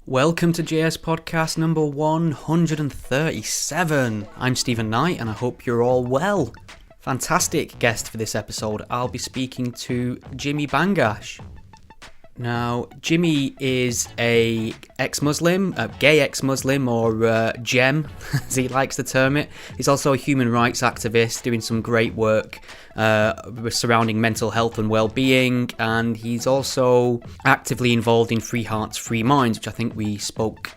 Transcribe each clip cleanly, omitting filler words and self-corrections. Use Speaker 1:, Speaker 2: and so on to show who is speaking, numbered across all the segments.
Speaker 1: Welcome to JS Podcast number 137. I'm Stephen Knight and I hope you're all well. Fantastic guest for this episode. I'll be speaking to Jimmy Bangash. Now, Jimmy is a ex-Muslim, a gay ex-Muslim, or GEM, as he likes to term it. He's also a human rights activist doing some great work surrounding mental health and well-being, and he's also actively involved in Free Hearts, Free Minds, which I think we spoke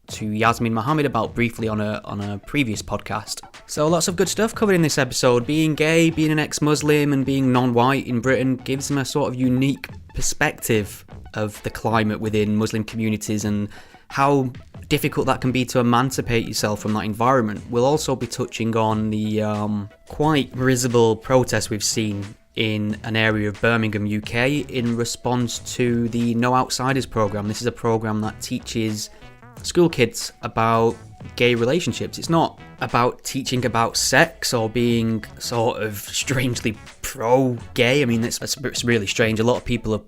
Speaker 1: to Yasmin Mohammed about briefly on a previous podcast. So lots of good stuff covered in this episode. Being gay, being an ex-Muslim, and being non-white in Britain gives him a sort of unique perspective of the climate within Muslim communities and how difficult that can be to emancipate yourself from that environment. We'll also be touching on the quite risible protests we've seen in an area of Birmingham, UK, in response to the No Outsiders programme. This is a programme that teaches school kids about gay relationships. It's not about teaching about sex or being sort of strangely pro-gay. I mean, it's really strange. A lot of people have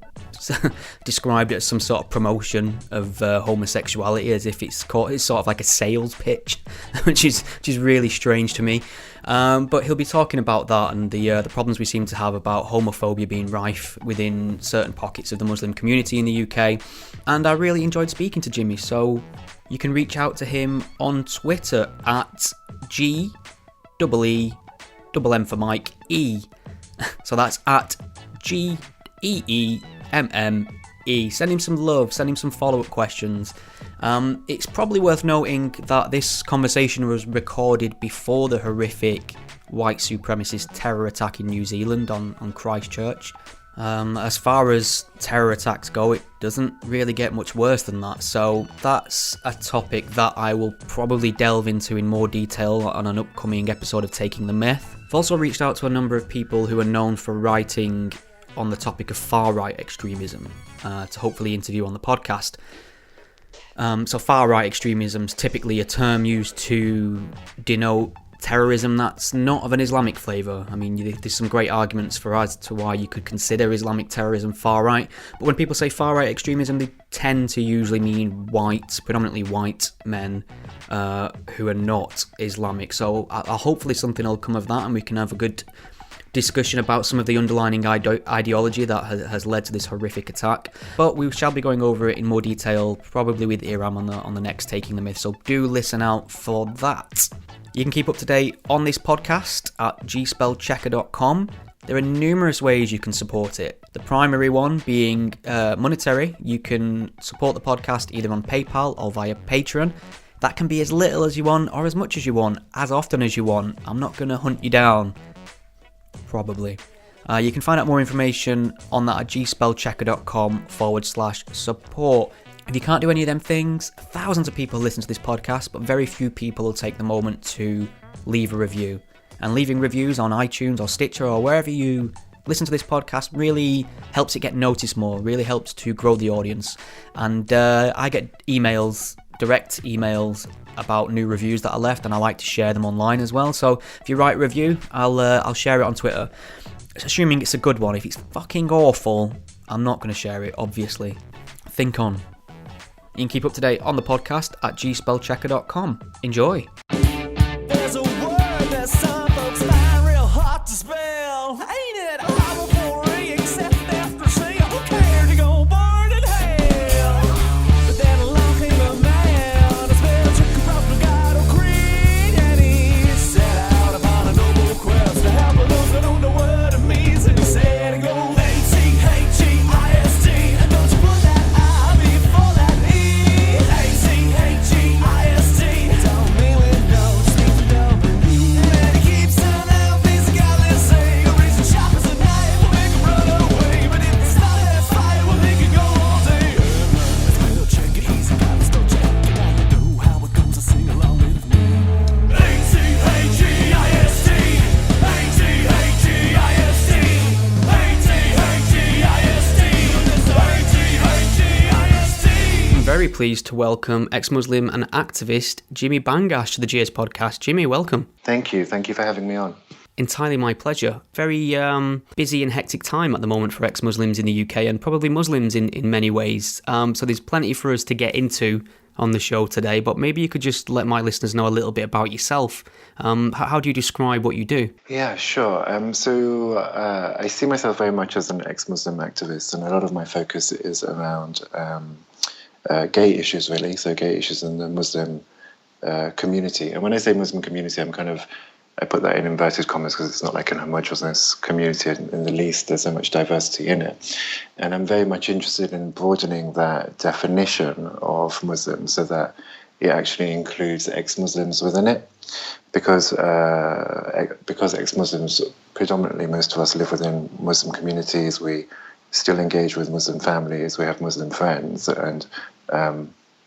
Speaker 1: described it as some sort of promotion of homosexuality, as if it's sort of like a sales pitch, which is really strange to me. But he'll be talking about that and the problems we seem to have about homophobia being rife within certain pockets of the Muslim community in the UK. And I really enjoyed speaking to Jimmy, so you can reach out to him on Twitter at GEEM for Mike E. So that's at GEEMME. Send him some love, send him some follow-up questions. It's probably worth noting that this conversation was recorded before the horrific white supremacist terror attack in New Zealand on Christchurch. As far as terror attacks go, it doesn't really get much worse than that, so that's a topic that I will probably delve into in more detail on an upcoming episode of Taking the Myth. I've also reached out to a number of people who are known for writing on the topic of far-right extremism to hopefully interview on the podcast. So far-right extremism is typically a term used to denote terrorism that's not of an Islamic flavour. I mean, there's some great arguments for as to why you could consider Islamic terrorism far-right, but when people say far-right extremism, they tend to usually mean predominantly white men who are not Islamic. So hopefully something will come of that and we can have a good discussion about some of the underlying ideology that has led to this horrific attack, but we shall be going over it in more detail, probably with Iram on the next Taking the Myth, so do listen out for that. You can keep up to date on this podcast at gspellchecker.com. There are numerous ways you can support it. The primary one being monetary. You can support the podcast either on PayPal or via Patreon. That can be as little as you want or as much as you want, as often as you want. I'm not going to hunt you down. Probably. You can find out more information on that at gspellchecker.com/support. If you can't do any of them things, thousands of people listen to this podcast, but very few people will take the moment to leave a review. And leaving reviews on iTunes or Stitcher or wherever you listen to this podcast really helps it get noticed more, really helps to grow the audience. And I get direct emails about new reviews that are left, and I like to share them online as well. So if you write a review, I'll share it on Twitter, assuming it's a good one. If it's fucking awful, I'm not going to share it, obviously. Think on. You can keep up to date on the podcast at gspellchecker.com. Enjoy.
Speaker 2: There's a word that some folks find real hard to spell. Ain't it horrible for me, except after saying, who cared to go burn in hell? But then along came a man, a spell took a broken God of creed, and he set out upon a noble quest to help those that don't know what it means, and he said, go A-T-H-E-I-S-T, and don't you put that I before that E. A-T-H-E-I-S-T, don't mean we don't speak to W. And he keeps telling them things the godless say, a reason shoppers at night will make them run away, but if they start that fight, well, they can go all day. Let's check it easy, got to start checking out the dough, how it goes to sing along with me. A-T-H-E-I-S-T, A-T-H-E-I-S-T, A-T-H-E-I-S-T, A-T-H-E-I-S-T.
Speaker 1: I'm very pleased to welcome ex-Muslim and activist Jimmy Bangash to the GS podcast. Jimmy, welcome.
Speaker 3: Thank you for having me on.
Speaker 1: entirely my pleasure. Very busy and hectic time at the moment for ex-Muslims in the UK, and probably Muslims in many ways. So there's plenty for us to get into on the show today, but maybe you could just let my listeners know a little bit about yourself. How do you describe what you do?
Speaker 3: Yeah, sure. So I see myself very much as an ex-Muslim activist, and a lot of my focus is around gay issues, really. So gay issues in the Muslim community. And when I say Muslim community, I put that in inverted commas because it's not like an homogeneous community in the least. There's so much diversity in it. And I'm very much interested in broadening that definition of Muslim so that it actually includes ex-Muslims within it. Because ex-Muslims, predominantly most of us live within Muslim communities, we still engage with Muslim families, we have Muslim friends, and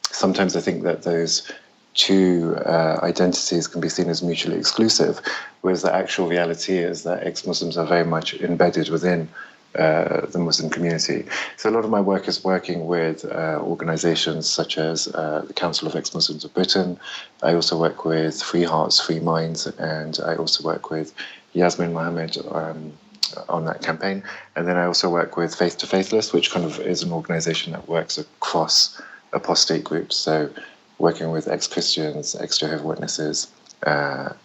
Speaker 3: sometimes I think that those two identities can be seen as mutually exclusive, whereas the actual reality is that ex-Muslims are very much embedded within the Muslim community. So a lot of my work is working with organisations such as the Council of Ex-Muslims of Britain. I also work with Free Hearts, Free Minds, and I also work with Yasmin Mohammed on that campaign. And then I also work with Faith to Faithless, which kind of is an organisation that works across apostate groups. So working with ex-Christians, ex-Jehovah's Witnesses,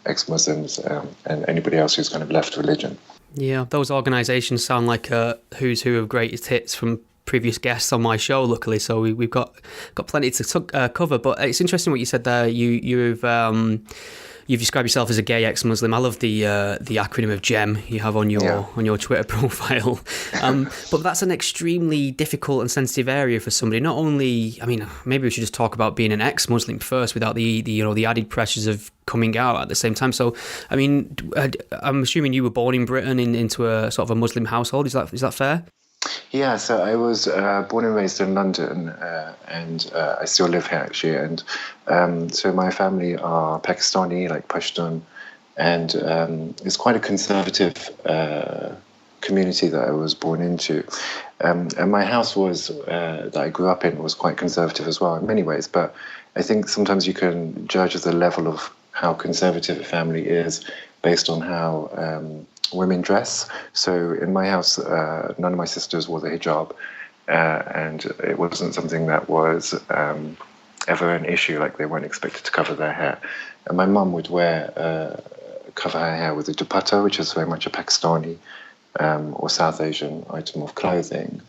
Speaker 3: ex-Muslims, and anybody else who's kind of left religion.
Speaker 1: Yeah, those organisations sound like a who's who of greatest hits from previous guests on my show, luckily, so we've got plenty to cover. But it's interesting what you said there. You've described yourself as a gay ex-Muslim. I love the acronym of GEM you have on your Twitter profile. But that's an extremely difficult and sensitive area for somebody. Not only, I mean, maybe we should just talk about being an ex-Muslim first, without the added pressures of coming out at the same time. So, I mean, I'm assuming you were born in Britain into a sort of a Muslim household. Is that fair?
Speaker 3: Yeah, so I was born and raised in London, and I still live here, actually. And so my family are Pakistani, like Pashtun, and it's quite a conservative community that I was born into. And my house that I grew up in was quite conservative as well in many ways. But I think sometimes you can judge the level of how conservative a family is based on how women dress. So in my house, none of my sisters wore the hijab, and it wasn't something that was ever an issue. Like, they weren't expected to cover their hair. And my mum would cover her hair with a dupatta, which is very much a Pakistani or South Asian item of clothing.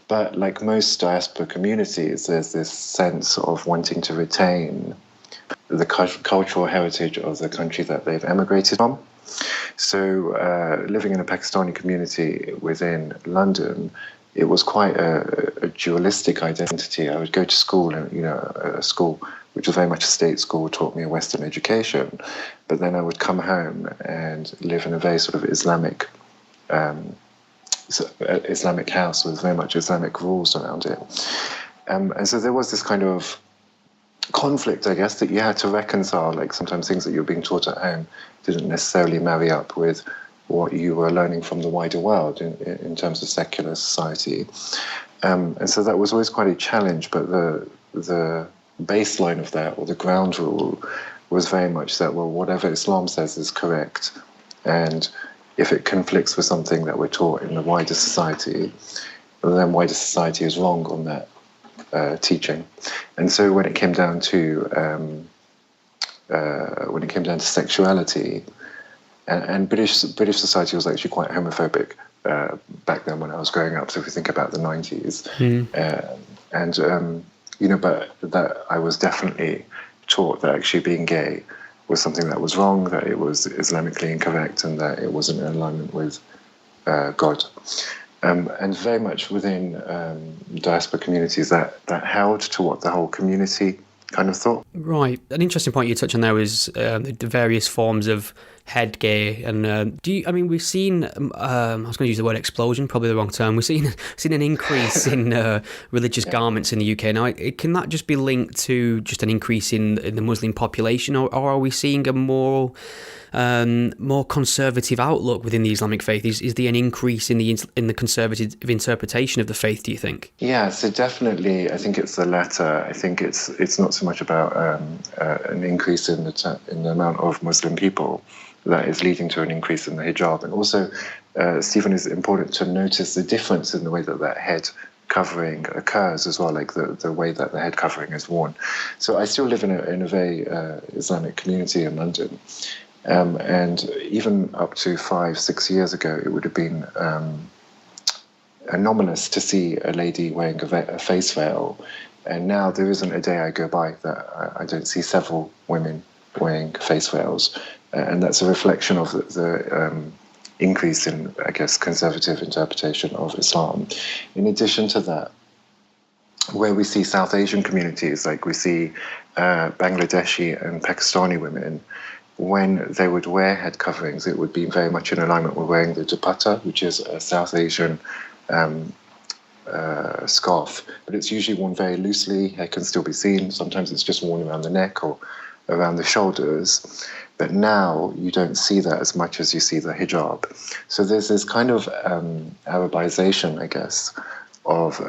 Speaker 3: But like most diaspora communities, there's this sense of wanting to retain the cultural heritage of the country that they've emigrated from. So living in a Pakistani community within London, it was quite a dualistic identity. I would go to school, and a school which was very much a state school, taught me a Western education, but then I would come home and live in a very sort of Islamic house with very much Islamic rules around it. And so there was this kind of conflict, I guess, that you had to reconcile. Like, sometimes things that you were being taught at home didn't necessarily marry up with what you were learning from the wider world in terms of secular society. And so that was always quite a challenge, but the baseline of that, or the ground rule, was very much that, well, whatever Islam says is correct, and if it conflicts with something that we're taught in the wider society, then wider society is wrong on that teaching. And so when it came down to sexuality, and British society was actually quite homophobic back then when I was growing up. So if you think about the 90s, but that I was definitely taught that actually being gay was something that was wrong, that it was Islamically incorrect, and that it wasn't in alignment with God. And very much within diaspora communities that held to what the whole community kind of thought.
Speaker 1: Right. An interesting point you touch on there is the various forms of headgear. And we've seen, I was going to use the word explosion, probably the wrong term. We've seen an increase in religious garments in the UK. Now, can that just be linked to just an increase in the Muslim population, or are we seeing a more conservative outlook within the Islamic faith? Is there an increase in the conservative interpretation of the faith, do you think?
Speaker 3: Yeah, so definitely I think it's the latter. I think it's not so much about an increase in the amount of Muslim people. that is leading to an increase in the hijab. And also, Stephen, is important to notice the difference in the way that that head covering occurs as well, like the way that the head covering is worn. So I still live in a very Islamic community in London. And even up to 5-6 years ago, it would have been anomalous to see a lady wearing a face veil. And now there isn't a day I go by that I don't see several women wearing face veils. And that's a reflection of the increase in, I guess, conservative interpretation of Islam. In addition to that, where we see South Asian communities, like we see Bangladeshi and Pakistani women, when they would wear head coverings, it would be very much in alignment with wearing the dupatta, which is a South Asian scarf, but it's usually worn very loosely. Hair can still be seen. Sometimes it's just worn around the neck or around the shoulders. But now you don't see that as much as you see the hijab. So there's this kind of Arabization, I guess, of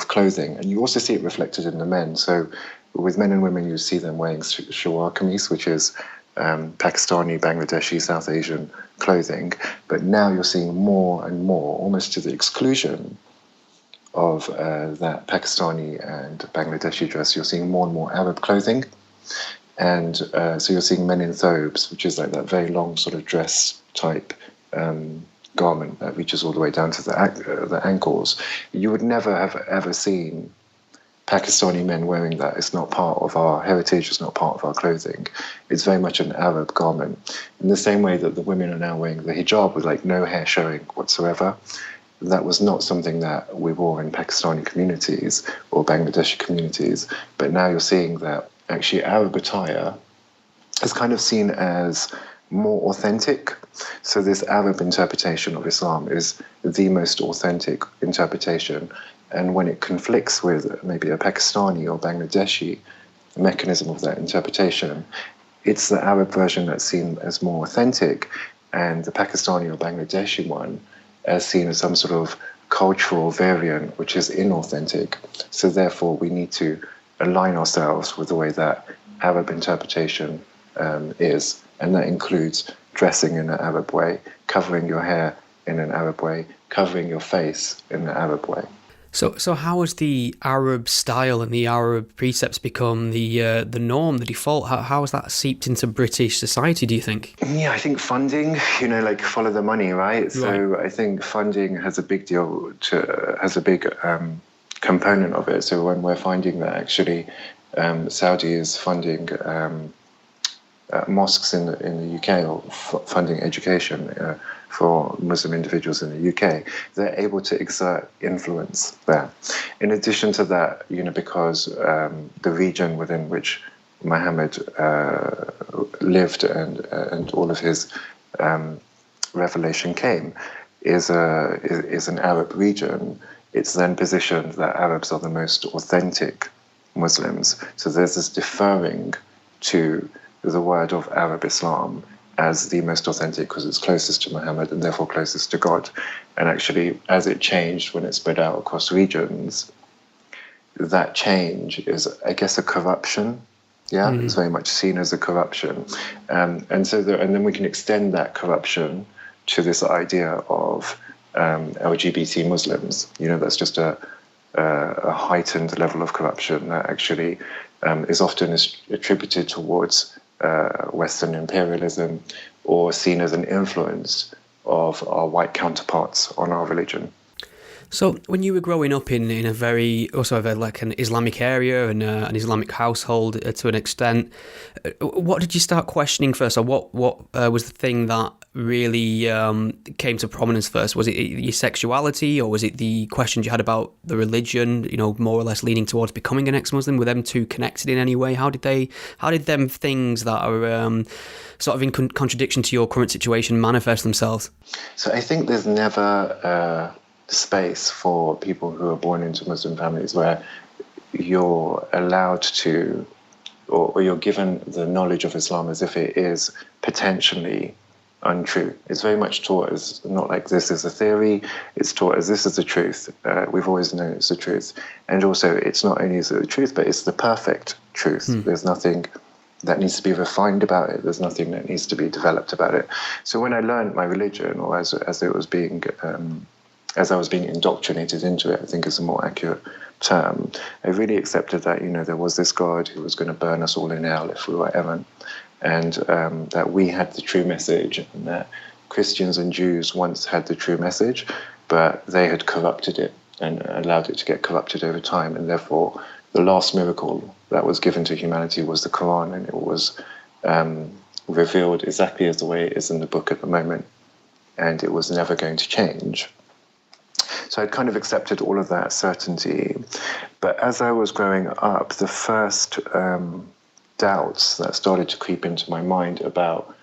Speaker 3: clothing, and you also see it reflected in the men. So with men and women, you see them wearing shalwar kameez, which is Pakistani, Bangladeshi, South Asian clothing. But now you're seeing more and more, almost to the exclusion of that Pakistani and Bangladeshi dress. You're seeing more and more Arab clothing. And so you're seeing men in thobes, which is like that very long sort of dress type garment that reaches all the way down to the ankles. You would never have ever seen Pakistani men wearing that. It's not part of our heritage, it's not part of our clothing. It's very much an Arab garment. In the same way that the women are now wearing the hijab with like no hair showing whatsoever, that was not something that we wore in Pakistani communities or Bangladeshi communities. But now you're seeing that actually Arab attire is kind of seen as more authentic. So this Arab interpretation of Islam is the most authentic interpretation. And when it conflicts with maybe a Pakistani or Bangladeshi mechanism of that interpretation, it's the Arab version that's seen as more authentic, and the Pakistani or Bangladeshi one as seen as some sort of cultural variant which is inauthentic. So therefore we need to align ourselves with the way that Arab interpretation is, and that includes dressing in an Arab way, covering your hair in an Arab way, covering your face in an Arab way.
Speaker 1: So how has the Arab style and the Arab precepts become the norm, the default? How has that seeped into British society, do you think?
Speaker 3: Yeah, I think funding, like follow the money, right? So I think funding has a big component of it. So when we're finding that actually Saudi is funding mosques in the UK, or funding education for Muslim individuals in the UK, they're able to exert influence there. In addition to that, because the region within which Muhammad lived and all of his revelation came is an Arab region, it's then positioned that Arabs are the most authentic Muslims. So there's this deferring to the word of Arab Islam as the most authentic because it's closest to Muhammad and therefore closest to God. And actually, as it changed when it spread out across regions, that change is, I guess, a corruption. Yeah, It's very much seen as a corruption. And then we can extend that corruption to this idea of LGBT Muslims. That's just a heightened level of corruption that actually is often attributed towards Western imperialism or seen as an influence of our white counterparts on our religion.
Speaker 1: So when you were growing up in a very, also like an Islamic area and an Islamic household to an extent, what did you start questioning first, or what was the thing that really came to prominence first? Was it your sexuality, or was it the questions you had about the religion, more or less leaning towards becoming an ex-Muslim? Were them two connected in any way? How did them things that are sort of in contradiction to your current situation manifest themselves?
Speaker 3: So I think there's never space for people who are born into Muslim families where you're allowed to, or you're given the knowledge of Islam as if it is potentially untrue. It's very much taught as not like this is a theory, it's taught as this is the truth. We've always known it's the truth. And also it's not only is it the truth, but it's the perfect truth. There's nothing that needs to be refined about it. There's nothing that needs to be developed about it. So when I learned my religion, or as it was being, as I was being indoctrinated into it, I think is a more accurate term, I really accepted that, you know, there was this God who was going to burn us all in hell if we were errant, and that we had the true message, and that Christians and Jews once had the true message, but they had corrupted it and allowed it to get corrupted over time, and therefore the last miracle that was given to humanity was the Quran, and it was revealed exactly as the way it is in the book at the moment, and it was never going to change. So I'd kind of accepted all of that certainty. But as I was growing up, the first doubts that started to creep into my mind about,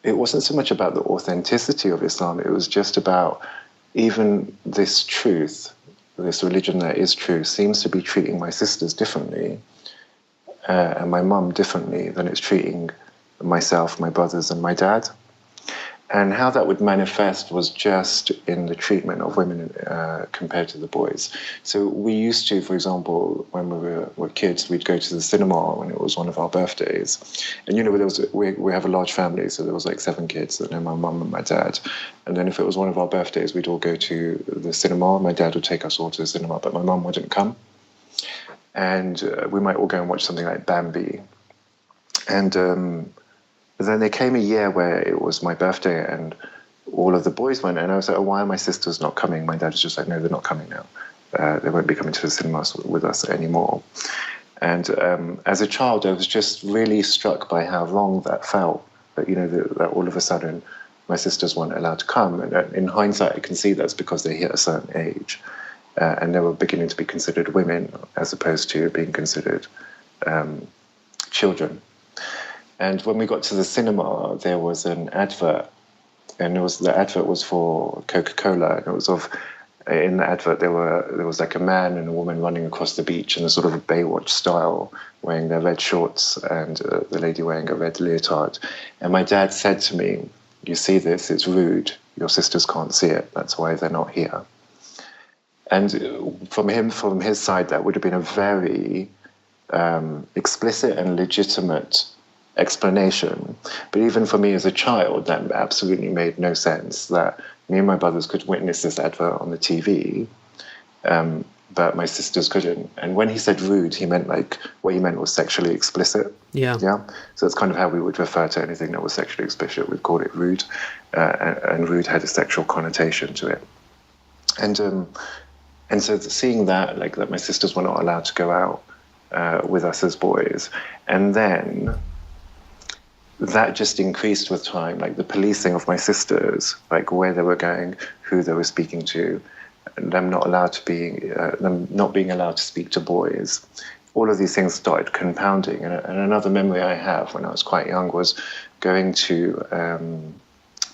Speaker 3: it wasn't so much about the authenticity of Islam, it was just about even this truth, this religion that is true, seems to be treating my sisters differently and my mum differently than it's treating myself, my brothers, and my dad. And how that would manifest was just in the treatment of women compared to the boys. So we used to, for example, when we were kids, we'd go to the cinema when it was one of our birthdays. And, you know, we have a large family, so there was like 7 kids, and then my mum and my dad. And then if it was one of our birthdays, we'd all go to the cinema. My dad would take us all to the cinema, but my mum wouldn't come. And we might all go and watch something like Bambi. And then there came a year where it was my birthday and all of the boys went, and I was like, oh, why are my sisters not coming? My dad was just like, no, they're not coming now. They won't be coming to the cinemas with us anymore. And as a child, I was just really struck by how wrong that felt, that, you know, that all of a sudden my sisters weren't allowed to come. And in hindsight, I can see that's because they hit a certain age and they were beginning to be considered women as opposed to being considered children. And when we got to the cinema, there was an advert, and the advert was for Coca-Cola, and it was in the advert there was like a man and a woman running across the beach in a sort of a Baywatch style, wearing their red shorts, and the lady wearing a red leotard. And my dad said to me, "You see this? It's rude. Your sisters can't see it. That's why they're not here." And from his side, that would have been a very explicit and legitimate explanation. But even for me as a child, that absolutely made no sense, that me and my brothers could witness this advert on the TV, but my sisters couldn't. And when he said rude, he meant what he meant was sexually explicit. Yeah. So that's kind of how we would refer to anything that was sexually explicit. We'd call it rude, and rude had a sexual connotation to it. And so seeing that, that my sisters were not allowed to go out with us as boys, and then that just increased with time, the policing of my sisters, where they were going, who they were speaking to, and them not being allowed to speak to boys. All of these things started compounding. And another memory I have when I was quite young was going to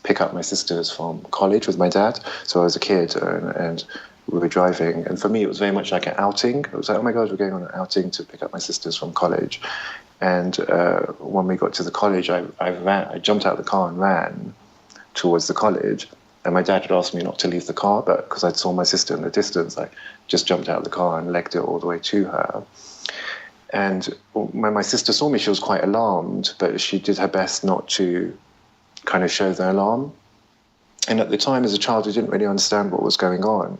Speaker 3: pick up my sisters from college with my dad. So I was a kid, and we were driving, and for me it was very much like an outing. It was like, oh my God, we're going on an outing to pick up my sisters from college. And when we got to the college, I jumped out of the car and ran towards the college. And my dad had asked me not to leave the car, but because I saw my sister in the distance, I just jumped out of the car and legged it all the way to her. And when my sister saw me, she was quite alarmed, but she did her best not to kind of show the alarm. And at the time, as a child, I didn't really understand what was going on.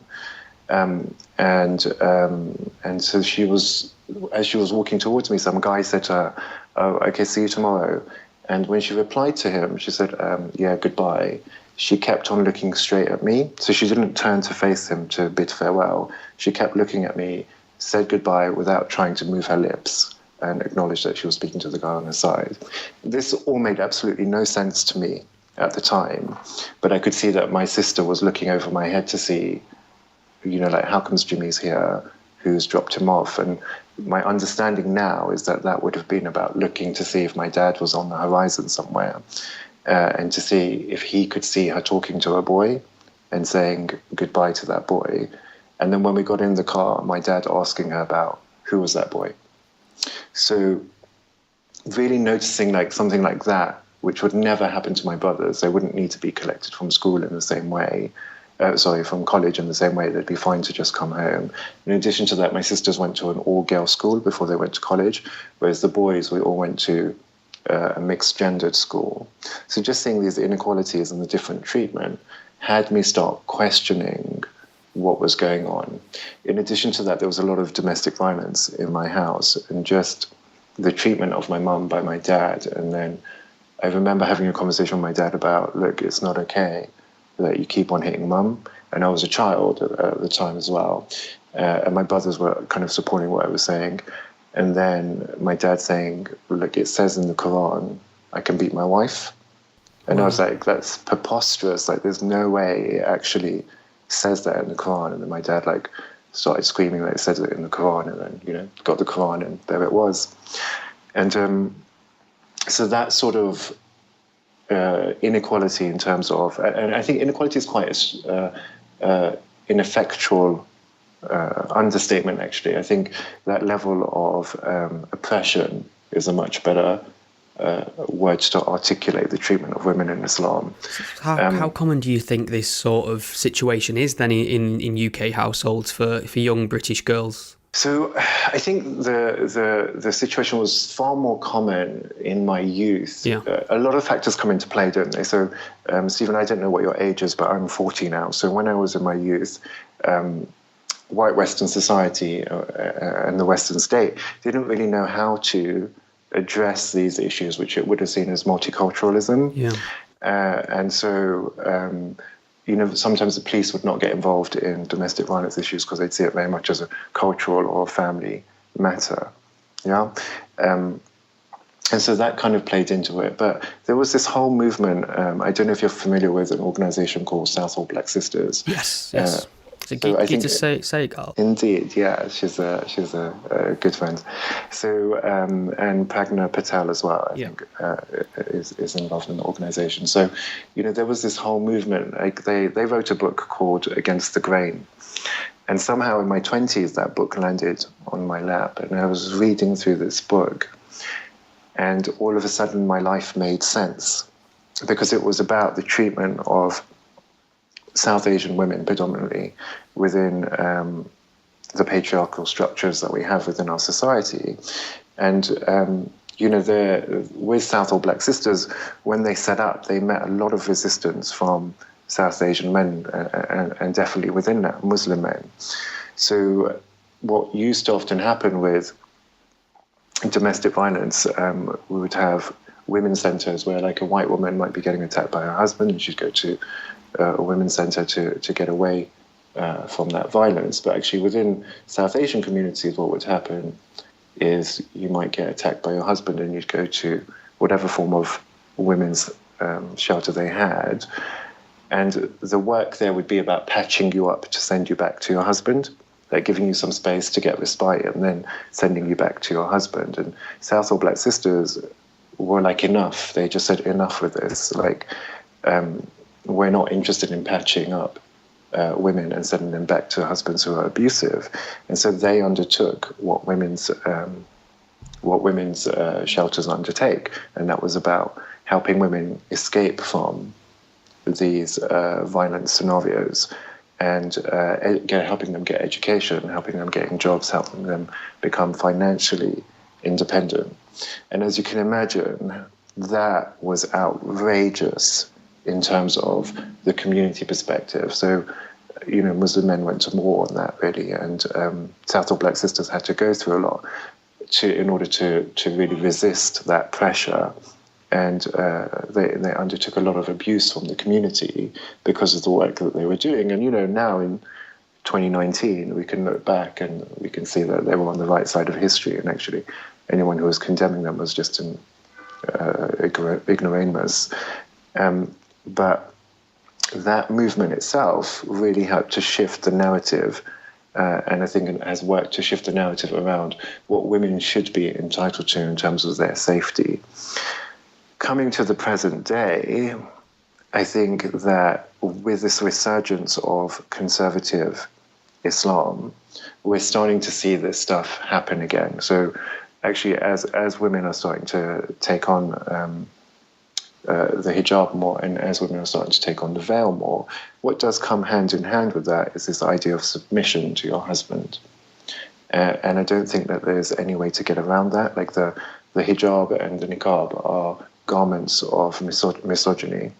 Speaker 3: And so as she was walking towards me, some guy said to her, "Oh, okay, see you tomorrow." And when she replied to him, she said, "Yeah, goodbye." She kept on looking straight at me. So she didn't turn to face him to bid farewell. She kept looking at me, said goodbye without trying to move her lips, and acknowledged that she was speaking to the guy on her side. This all made absolutely no sense to me at the time, but I could see that my sister was looking over my head to see, how comes Jimmy's here? Who's dropped him off? And my understanding now is that would have been about looking to see if my dad was on the horizon somewhere, and to see if he could see her talking to a boy and saying goodbye to that boy. And then when we got in the car, my dad asking her about who was that boy. So really noticing something like that, which would never happen to my brothers. They wouldn't need to be collected from school in the same way. From college in the same way. They'd be fine to just come home. In addition to that, my sisters went to an all-girls school before they went to college, whereas the boys, we all went to a mixed gendered school. So just seeing these inequalities and the different treatment had me start questioning what was going on. In addition to that, there was a lot of domestic violence in my house, and just the treatment of my mum by my dad. And then I remember having a conversation with my dad about, look, it's not okay that you keep on hitting mum. And I was a child at the time as well. And my brothers were kind of supporting what I was saying. And then my dad saying, look, it says in the Quran, I can beat my wife. And I was like, that's preposterous. Like, there's no way it actually says that in the Quran. And then my dad like started screaming that it says it in the Quran, and then, you know, got the Quran and there it was. And so that sort of inequality in terms of, and I think inequality is quite ineffectual understatement, actually. I think that level of oppression is a much better word to articulate the treatment of women in Islam.
Speaker 1: How common do you think this sort of situation is then in UK households for young British girls?
Speaker 3: So I think the situation was far more common in my youth.
Speaker 1: Yeah.
Speaker 3: A lot of factors come into play, don't they? So, Stephen, I don't know what your age is, but I'm 40 now. So when I was in my youth, white Western society and the Western state didn't really know how to address these issues, which it would have seen as multiculturalism.
Speaker 1: Yeah.
Speaker 3: And so, you know, sometimes the police would not get involved in domestic violence issues because they'd see it very much as a cultural or family matter. Yeah. And so that kind of played into it. But there was this whole movement. I don't know if you're familiar with an organization called Southall Black Sisters.
Speaker 1: Yes. So Gita Segal.
Speaker 3: Indeed, yeah, she's a good friend. So and Pragna Patel as well, I think, is involved in the organisation. So, you know, there was this whole movement. Like they wrote a book called Against the Grain, and somehow in my 20s that book landed on my lap, and I was reading through this book, and all of a sudden my life made sense, because it was about the treatment of South Asian women predominantly within the patriarchal structures that we have within our society. And, you know, with Southall Black Sisters, when they set up, they met a lot of resistance from South Asian men and definitely within that, Muslim men. So what used to often happen with domestic violence, we would have women's centres where like a white woman might be getting attacked by her husband, and she'd go to a women's centre to get away from that violence. But actually within South Asian communities, what would happen is you might get attacked by your husband and you'd go to whatever form of women's shelter they had. And the work there would be about patching you up to send you back to your husband, like giving you some space to get respite and then sending you back to your husband. And Southall Black Sisters were like, enough. They just said, enough with this. Like, we're not interested in patching up women and sending them back to husbands who are abusive. And so they undertook what women's shelters undertake, and that was about helping women escape from these violent scenarios, and helping them get education, helping them getting jobs, helping them become financially independent. And as you can imagine, that was outrageous in terms of the community perspective. So, you know, Muslim men went to war on that, really, and Southall Black Sisters had to go through a lot in order to really resist that pressure. And they undertook a lot of abuse from the community because of the work that they were doing. And, you know, now in 2019, we can look back and we can see that they were on the right side of history, and actually anyone who was condemning them was just an ignoramus. But that movement itself really helped to shift the narrative, and I think it has worked to shift the narrative around what women should be entitled to in terms of their safety. Coming to the present day, I think that with this resurgence of conservative Islam, we're starting to see this stuff happen again. So actually, as women are starting to take on the hijab more, and as women are starting to take on the veil more, what does come hand in hand with that is this idea of submission to your husband. And I don't think that there's any way to get around that. Like the hijab and the niqab are garments of misogyny,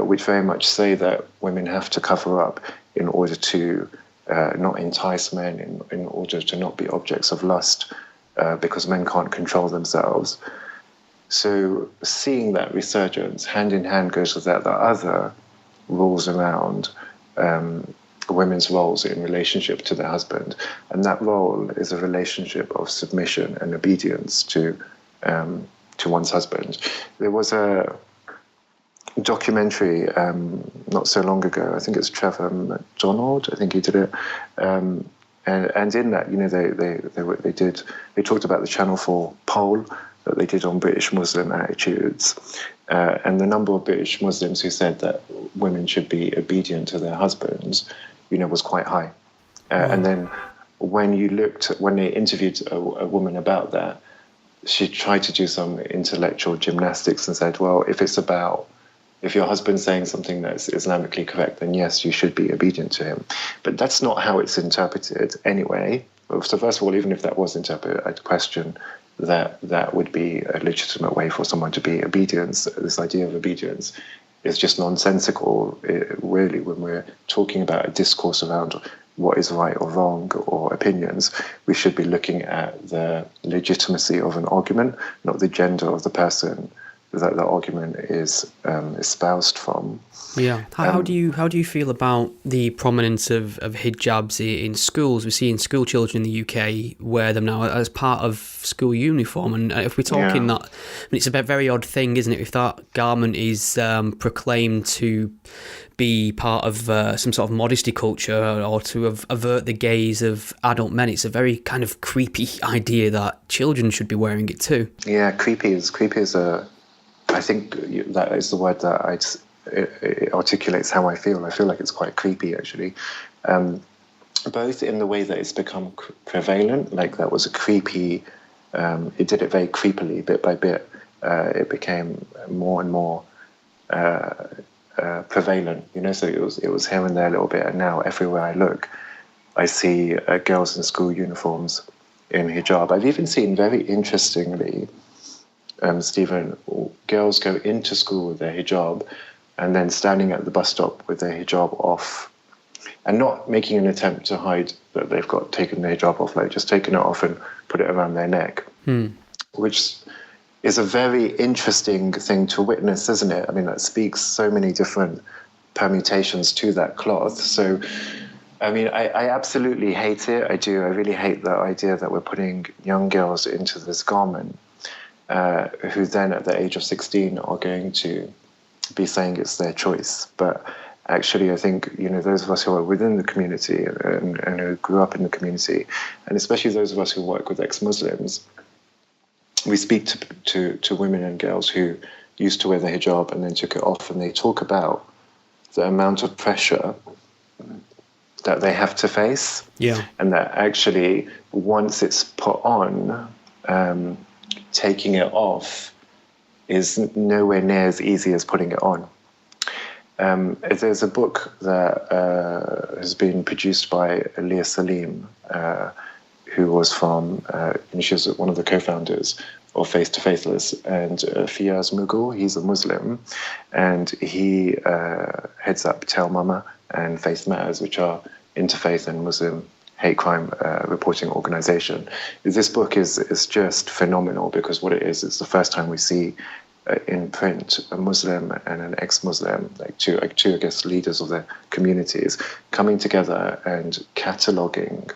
Speaker 3: which very much say that women have to cover up in order to not entice men, in order to not be objects of lust, because men can't control themselves. So seeing that resurgence hand in hand goes with that, the other rules around women's roles in relationship to their husband, and that role is a relationship of submission and obedience to one's husband. There was a documentary not so long ago. I think it's Trevor McDonald. I think he did it, and in that, you know, they talked about the Channel 4 poll that they did on British Muslim attitudes, and the number of British Muslims who said that women should be obedient to their husbands, you know, was quite high. And then when they interviewed a woman about that, she tried to do some intellectual gymnastics and said, well, if your husband's saying something that's Islamically correct, then yes, you should be obedient to him. But that's not how it's interpreted anyway. So first of all, even if that was interpreted, I'd question that would be a legitimate way for someone to be obedience. This idea of obedience is just nonsensical, really, when we're talking about a discourse around what is right or wrong or opinions. We should be looking at the legitimacy of an argument, not the gender of the person that the argument is espoused from.
Speaker 1: Yeah. How do you feel about the prominence of hijabs in schools? We see in school children in the UK wear them now as part of school uniform, and if we're talking that, I mean, it's a very odd thing, isn't it? If that garment is proclaimed to be part of some sort of modesty culture, or to avert the gaze of adult men, it's a very kind of creepy idea that children should be wearing it too.
Speaker 3: Yeah, creepy is a. I think that is the word that it articulates how I feel. I feel like it's quite creepy, actually, both in the way that it's become prevalent. Like that was a creepy. It did it very creepily, bit by bit. It became more and more prevalent. You know, so it was here and there a little bit, and now everywhere I look, I see girls in school uniforms in hijab. I've even seen, very interestingly, Stephen, girls go into school with their hijab and then standing at the bus stop with their hijab off and not making an attempt to hide that they've taken their hijab off, like just taking it off and put it around their neck, which is a very interesting thing to witness, isn't it? I mean, that speaks so many different permutations to that cloth. So, I mean, I absolutely hate it. I do. I really hate the idea that we're putting young girls into this garment, who then at the age of 16 are going to be saying it's their choice. But actually, I think, you know, those of us who are within the community and who grew up in the community, and especially those of us who work with ex-Muslims, we speak to women and girls who used to wear the hijab and then took it off, and they talk about the amount of pressure that they have to face. Yeah. And that actually, once it's put on, taking it off is nowhere near as easy as putting it on. There's a book that has been produced by Aliyah Salim, who was from, she was one of the co-founders of Face to Faithless, and Fiyaz Mughal, he's a Muslim, and he heads up Tell Mama and Faith Matters, which are interfaith and Muslim hate crime reporting organization. This book is just phenomenal, because what it is, it's the first time we see in print a Muslim and an ex-Muslim, like two, I guess, leaders of their communities coming together and cataloguing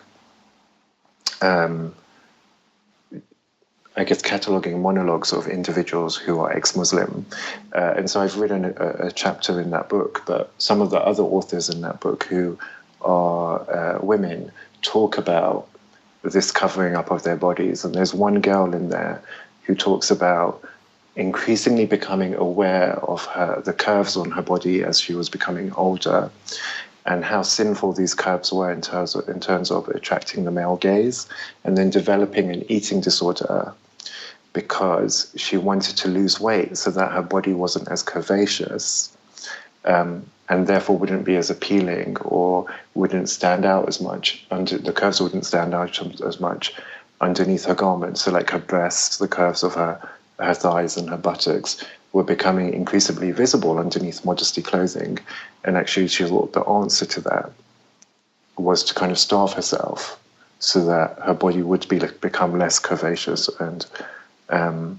Speaker 3: monologues of individuals who are ex-Muslim. And so I've written a chapter in that book, but some of the other authors in that book who are women talk about this covering up of their bodies. And there's one girl in there who talks about increasingly becoming aware of the curves on her body as she was becoming older, and how sinful these curves were in terms of attracting the male gaze, and then developing an eating disorder because she wanted to lose weight so that her body wasn't as curvaceous. and therefore wouldn't be as appealing or wouldn't stand out as much. The curves wouldn't stand out as much underneath her garment. So like her breasts, the curves of her thighs and her buttocks were becoming increasingly visible underneath Modesty clothing. And actually she thought the answer to that was to kind of starve herself so that her body would become less curvaceous and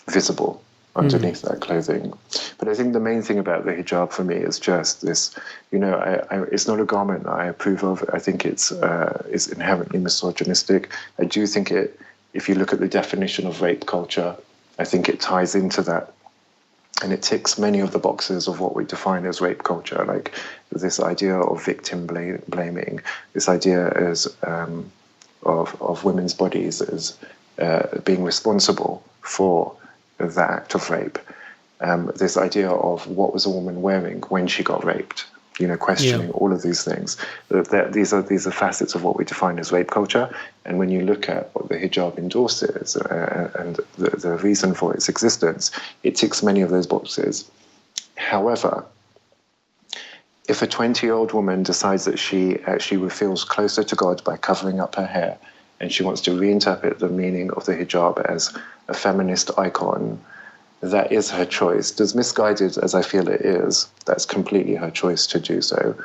Speaker 3: visible underneath that clothing. But I think the main thing about the hijab for me is just this, it's not a garment that I approve of. I think it's inherently misogynistic. I do think if you look at the definition of rape culture, I think it ties into that. And it ticks many of the boxes of what we define as rape culture, like this idea of victim blaming, this idea of women's bodies as being responsible for the act of rape. This idea of what was a woman wearing when she got raped, questioning all of these things. These are facets of what we define as rape culture. And when you look at what the hijab endorses and the reason for its existence, it ticks many of those boxes. However, if a 20-year-old woman decides that she actually feels closer to God by covering up her hair, and she wants to reinterpret the meaning of the hijab as a feminist icon, that is her choice. As misguided as I feel it is, that's completely her choice to do so.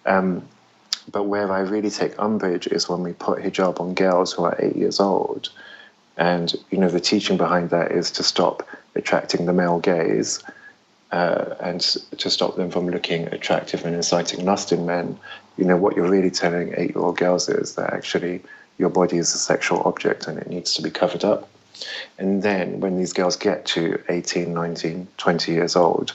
Speaker 3: But where I really take umbrage is when we put hijab on girls who are 8 years old. And, the teaching behind that is to stop attracting the male gaze and to stop them from looking attractive and inciting lust in men. What you're really telling 8-year-old girls is that actually your body is a sexual object and it needs to be covered up. And then when these girls get to 18, 19, 20 years old,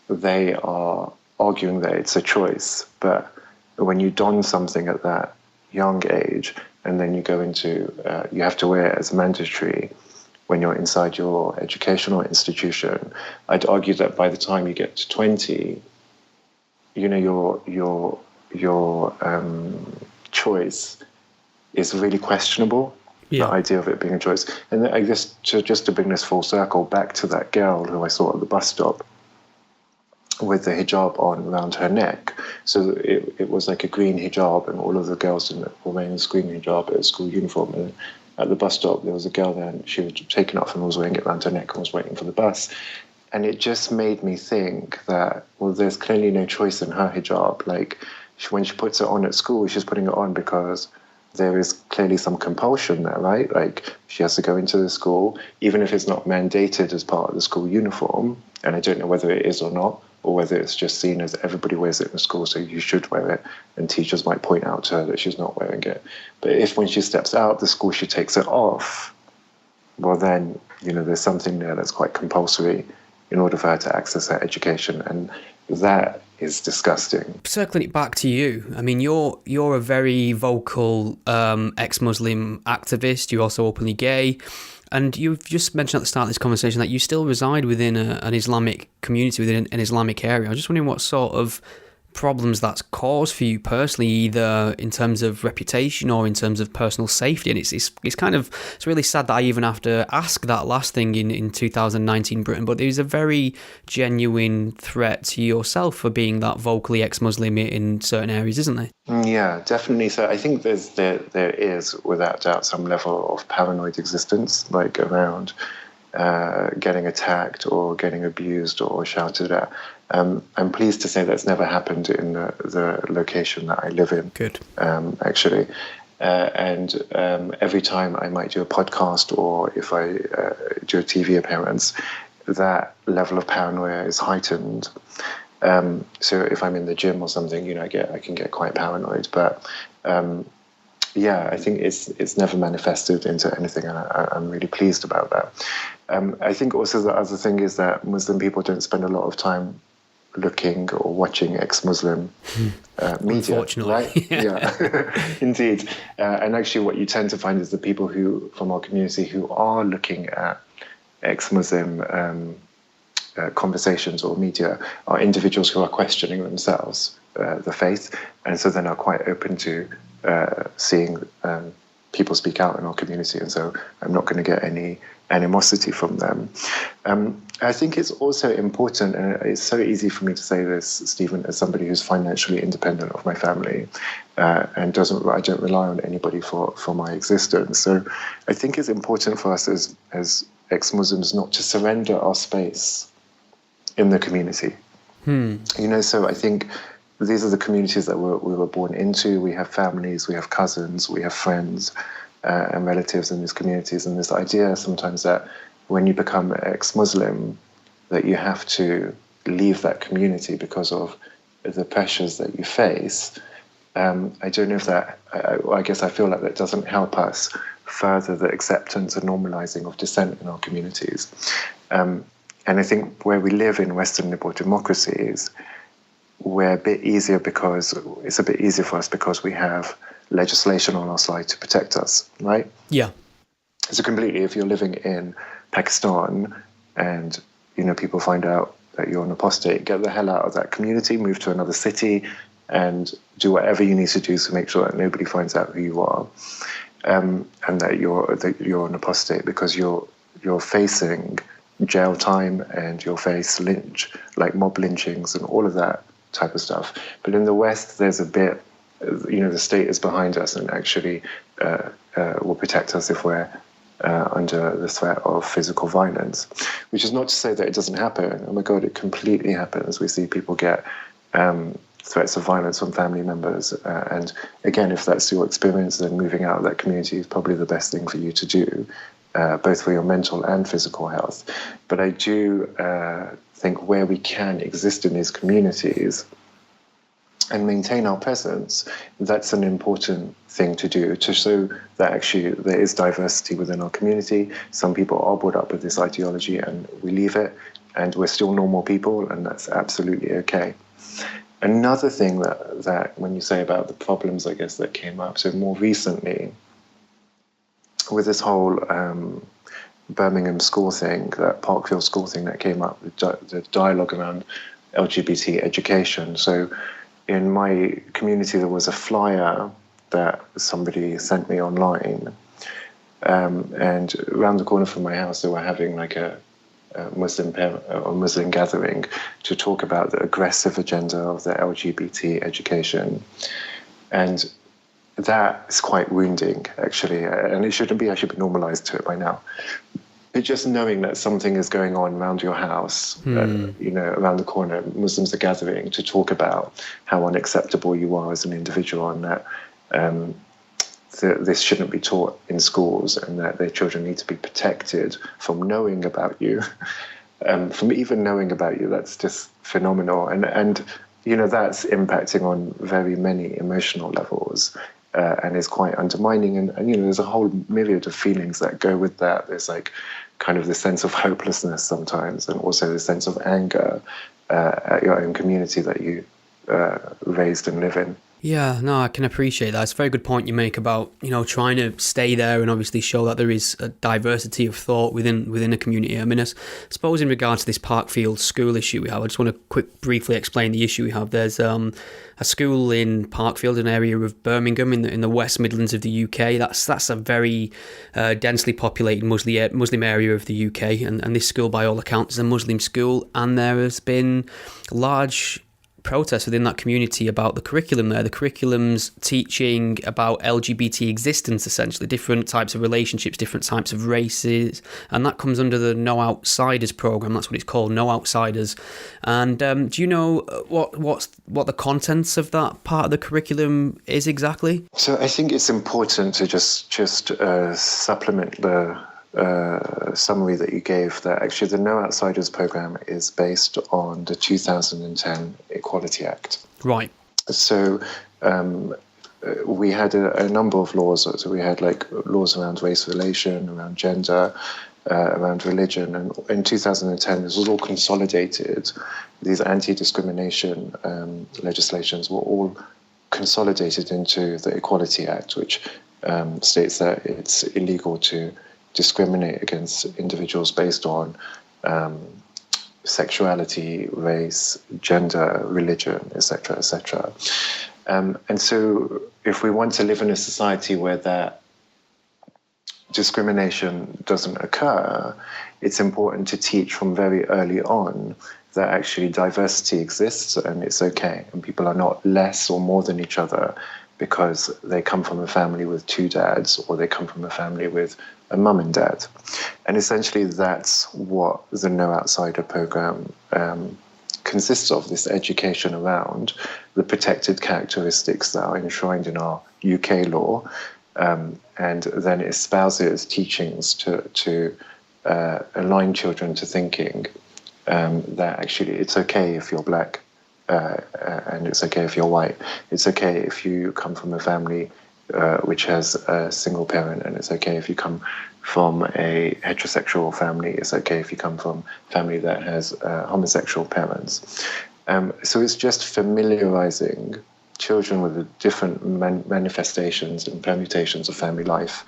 Speaker 3: they are arguing that it's a choice. But when you don something at that young age, and then you go into, you have to wear it as mandatory when you're inside your educational institution, I'd argue that by the time you get to 20, your choice is really questionable. The idea of it being a choice. And I guess just to bring this full circle back to that girl who I saw at the bus stop with the hijab on around her neck. So it was like a green hijab, and all of the girls were wearing this green hijab at a school uniform. And at the bus stop, there was a girl there, and she was taken off and was wearing it around her neck and was waiting for the bus. And it just made me think that, well, there's clearly no choice in her hijab. Like, when she puts it on at school, she's putting it on because there is clearly some compulsion there, right? Like, she has to go into the school, even if it's not mandated as part of the school uniform, and I don't know whether it is or not, or whether it's just seen as everybody wears it in school, so you should wear it, and teachers might point out to her that she's not wearing it. But if when she steps out of the school she takes it off, well then, there's something there that's quite compulsory in order for her to access her education, and that is disgusting.
Speaker 1: Circling it back to you, I mean, you're a very vocal ex-Muslim activist. You're also openly gay, and you've just mentioned at the start of this conversation that you still reside within an Islamic community, within an Islamic area. I was just wondering what sort of problems that's caused for you personally, either in terms of reputation or in terms of personal safety. And it's really sad that I even have to ask that last thing in 2019 Britain, but there's a very genuine threat to yourself for being that vocally ex-Muslim in certain areas, isn't there?
Speaker 3: Yeah, definitely. So I think there is without doubt some level of paranoid existence, like around getting attacked or getting abused or shouted at. I'm pleased to say that's never happened in the location that I live in.
Speaker 1: Good.
Speaker 3: Actually. And every time I might do a podcast or if I do a TV appearance, that level of paranoia is heightened. So if I'm in the gym or something, I can get quite paranoid. But I think it's never manifested into anything, and I'm really pleased about that. I think also the other thing is that Muslim people don't spend a lot of time looking or watching ex-Muslim media,
Speaker 1: unfortunately.
Speaker 3: Right? Yeah, indeed. And actually what you tend to find is the people who, from our community, who are looking at ex-Muslim conversations or media are individuals who are questioning themselves, the faith, and so then are quite open to seeing people speak out in our community. And so I'm not going to get any animosity from them. I think it's also important, and it's so easy for me to say this, Stephen, as somebody who's financially independent of my family, and I don't rely on anybody for my existence. So I think it's important for us as ex-Muslims not to surrender our space in the community. So I think these are the communities that we were born into. We have families, we have cousins, we have friends and relatives in these communities. And this idea sometimes that when you become ex-Muslim, that you have to leave that community because of the pressures that you face. I don't know if that, I guess I feel like that doesn't help us further the acceptance and normalizing of dissent in our communities. And I think where we live in Western liberal democracies, we're a bit easier because it's a bit easier for us because we have legislation on our side to protect us, right?
Speaker 1: Yeah.
Speaker 3: So completely, if you're living in Pakistan and, people find out that you're an apostate, get the hell out of that community, move to another city and do whatever you need to do to make sure that nobody finds out who you are, and that you're an apostate, because you're facing jail time and you'll face mob lynchings and all of that type of stuff. But in the West, there's a bit, the state is behind us and actually will protect us if we're under the threat of physical violence, which is not to say that it doesn't happen. Oh my God, it completely happens. We see people get threats of violence from family members. And again, if that's your experience, then moving out of that community is probably the best thing for you to do, both for your mental and physical health. But I do think where we can exist in these communities and maintain our presence, that's an important thing to do, to show that actually there is diversity within our community. Some people are brought up with this ideology and we leave it, and we're still normal people, and that's absolutely okay. Another thing that when you say about the problems, I guess, that came up, so more recently, with this whole Birmingham school thing, that Parkfield school thing that came up, the dialogue around LGBT education. So in my community, there was a flyer that somebody sent me online, and around the corner from my house, they were having like a Muslim gathering to talk about the aggressive agenda of the LGBT education. And that is quite wounding, actually, and it shouldn't be. I should be normalized to it by now. But just knowing that something is going on around your house, around the corner, Muslims are gathering to talk about how unacceptable you are as an individual, and that this shouldn't be taught in schools, and that their children need to be protected from knowing about you, from even knowing about you. That's just phenomenal, and that's impacting on very many emotional levels. And is quite undermining, and there's a whole myriad of feelings that go with that. There's like kind of the sense of hopelessness sometimes, and also the sense of anger at your own community that you raised and live in.
Speaker 1: Yeah, no, I can appreciate that. It's a very good point you make about, trying to stay there and obviously show that there is a diversity of thought within a community. I mean, I suppose in regards to this Parkfield school issue we have, I just want to briefly explain the issue we have. There's a school in Parkfield, an area of Birmingham in the West Midlands of the UK. That's a very densely populated Muslim area of the UK, and this school, by all accounts, is a Muslim school, and there has been large protests within that community about the curriculum there. The curriculum's teaching about LGBT existence, essentially, different types of relationships, different types of races, and that comes under the No Outsiders program. That's what it's called, No Outsiders. And do you know what the contents of that part of the curriculum is exactly?
Speaker 3: So I think it's important to just supplement the summary that you gave, that actually the No Outsiders program is based on the 2010 Equality Act.
Speaker 1: Right. So
Speaker 3: we had a number of laws. So we had like laws around race relation, around gender, around religion. And in 2010, this was all consolidated. These anti-discrimination legislations were all consolidated into the Equality Act, which states that it's illegal to discriminate against individuals based on sexuality, race, gender, religion, etc., etc. And so if we want to live in a society where that discrimination doesn't occur, it's important to teach from very early on that actually diversity exists and it's okay, and people are not less or more than each other because they come from a family with two dads or they come from a family with a mum and dad. And essentially that's what the No Outsider program consists of, this education around the protected characteristics that are enshrined in our UK law, and then espouses teachings to align children to thinking that actually it's okay if you're black, and it's okay if you're white. It's okay if you come from a family which has a single parent, and it's okay if you come from a heterosexual family. It's okay if you come from a family that has homosexual parents. So it's just familiarizing children with the different manifestations and permutations of family life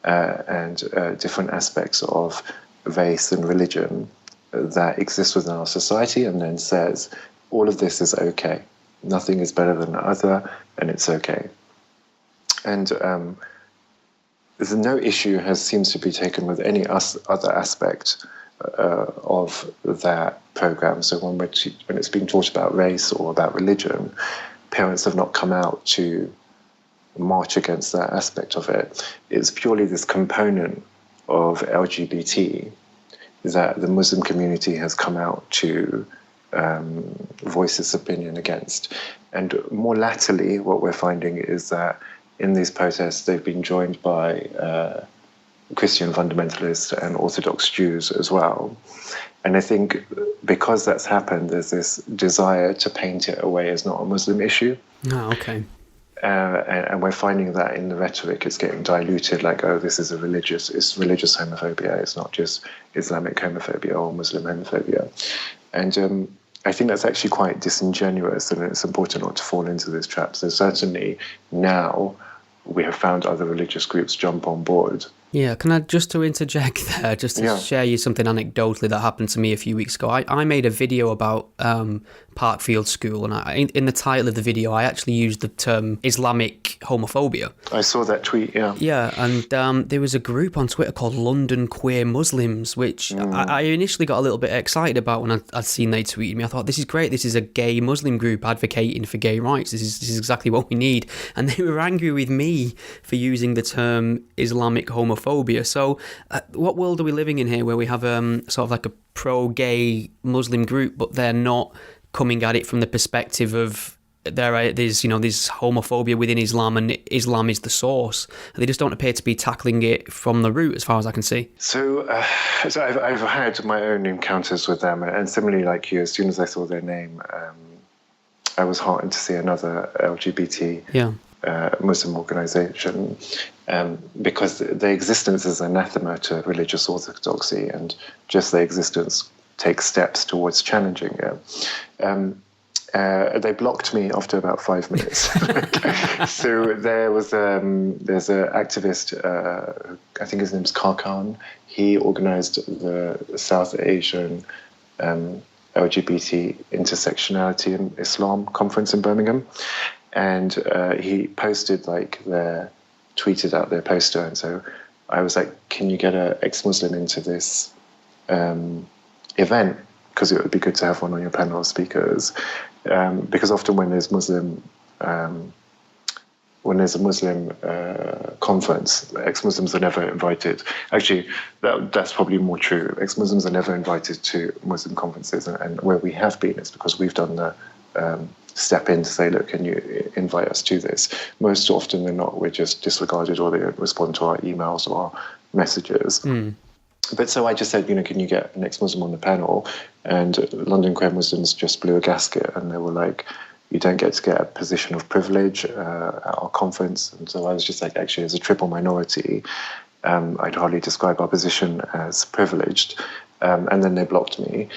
Speaker 3: and different aspects of race and religion that exist within our society, and then says all of this is okay. Nothing is better than the other, and it's okay. And no issue seems to be taken with any other aspect of that program. So when it's being taught about race or about religion, parents have not come out to march against that aspect of it. It's purely this component of LGBT that the Muslim community has come out to voice its opinion against. And more latterly, what we're finding is that in these protests, they've been joined by Christian fundamentalists and Orthodox Jews as well. And I think because that's happened, there's this desire to paint it away as not a Muslim issue.
Speaker 1: Oh, okay.
Speaker 3: And we're finding that in the rhetoric, it's getting diluted, like, oh, this is it's religious homophobia. It's not just Islamic homophobia or Muslim homophobia. And I think that's actually quite disingenuous, and it's important not to fall into this trap. So certainly now we have found other religious groups jump on board.
Speaker 1: Yeah, can I just to interject there, just to share you something anecdotally that happened to me a few weeks ago. I made a video about Parkfield School, and in the title of the video, I actually used the term Islamic homophobia.
Speaker 3: I saw that tweet, yeah.
Speaker 1: Yeah, and there was a group on Twitter called London Queer Muslims, which I initially got a little bit excited about when I'd seen they tweeted me. I thought, this is great, this is a gay Muslim group advocating for gay rights, this is exactly what we need. And they were angry with me for using the term Islamic homophobia. So what world are we living in here where we have sort of like a pro-gay Muslim group, but they're not coming at it from the perspective of there's this homophobia within Islam, and Islam is the source. They just don't appear to be tackling it from the root, as far as I can see.
Speaker 3: So I've had my own encounters with them, and similarly like you, as soon as I saw their name, I was heartened to see another LGBT Muslim organisation, because their existence is anathema to religious orthodoxy, and just their existence takes steps towards challenging it. They blocked me after about 5 minutes. So there's an activist, I think his name's Karkan. He organised the South Asian LGBT intersectionality in Islam conference in Birmingham. And he tweeted out their poster. And so I was like, can you get an ex-Muslim into this event? Because it would be good to have one on your panel of speakers. Because often when there's a Muslim conference, ex-Muslims are never invited. Actually, that's probably more true. Ex-Muslims are never invited to Muslim conferences, and where we have been, it's because we've done the step in to say, look, can you invite us to this? Most often than not, we're just disregarded, or they don't respond to our emails or our messages. But so I just said, can you get an ex-Muslim on the panel? And London Queer Muslims just blew a gasket, and they were like, you don't get to get a position of privilege at our conference. And so I was just like, actually, as a triple minority, I'd hardly describe our position as privileged. And then they blocked me.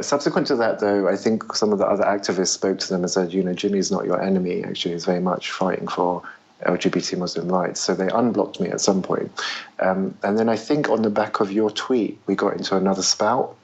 Speaker 3: Subsequent to that, though, I think some of the other activists spoke to them and said, Jimmy's not your enemy. Actually, he's very much fighting for LGBT Muslim rights. So they unblocked me at some point. And then I think on the back of your tweet, we got into another spout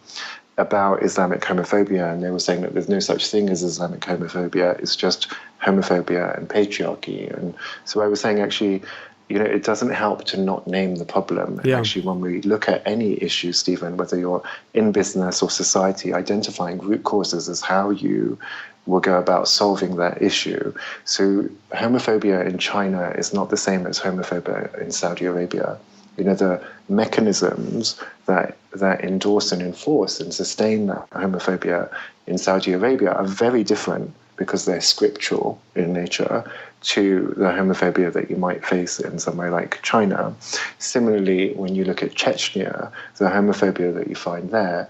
Speaker 3: about Islamic homophobia, and they were saying that there's no such thing as Islamic homophobia. It's just homophobia and patriarchy. And so I was saying, actually, it doesn't help to not name the problem. And actually, when we look at any issue, Stephen, whether you're in business or society, identifying root causes is how you will go about solving that issue. So homophobia in China is not the same as homophobia in Saudi Arabia. The mechanisms that endorse and enforce and sustain that homophobia in Saudi Arabia are very different, because they're scriptural in nature, to the homophobia that you might face in somewhere like China. Similarly, when you look at Chechnya, the homophobia that you find there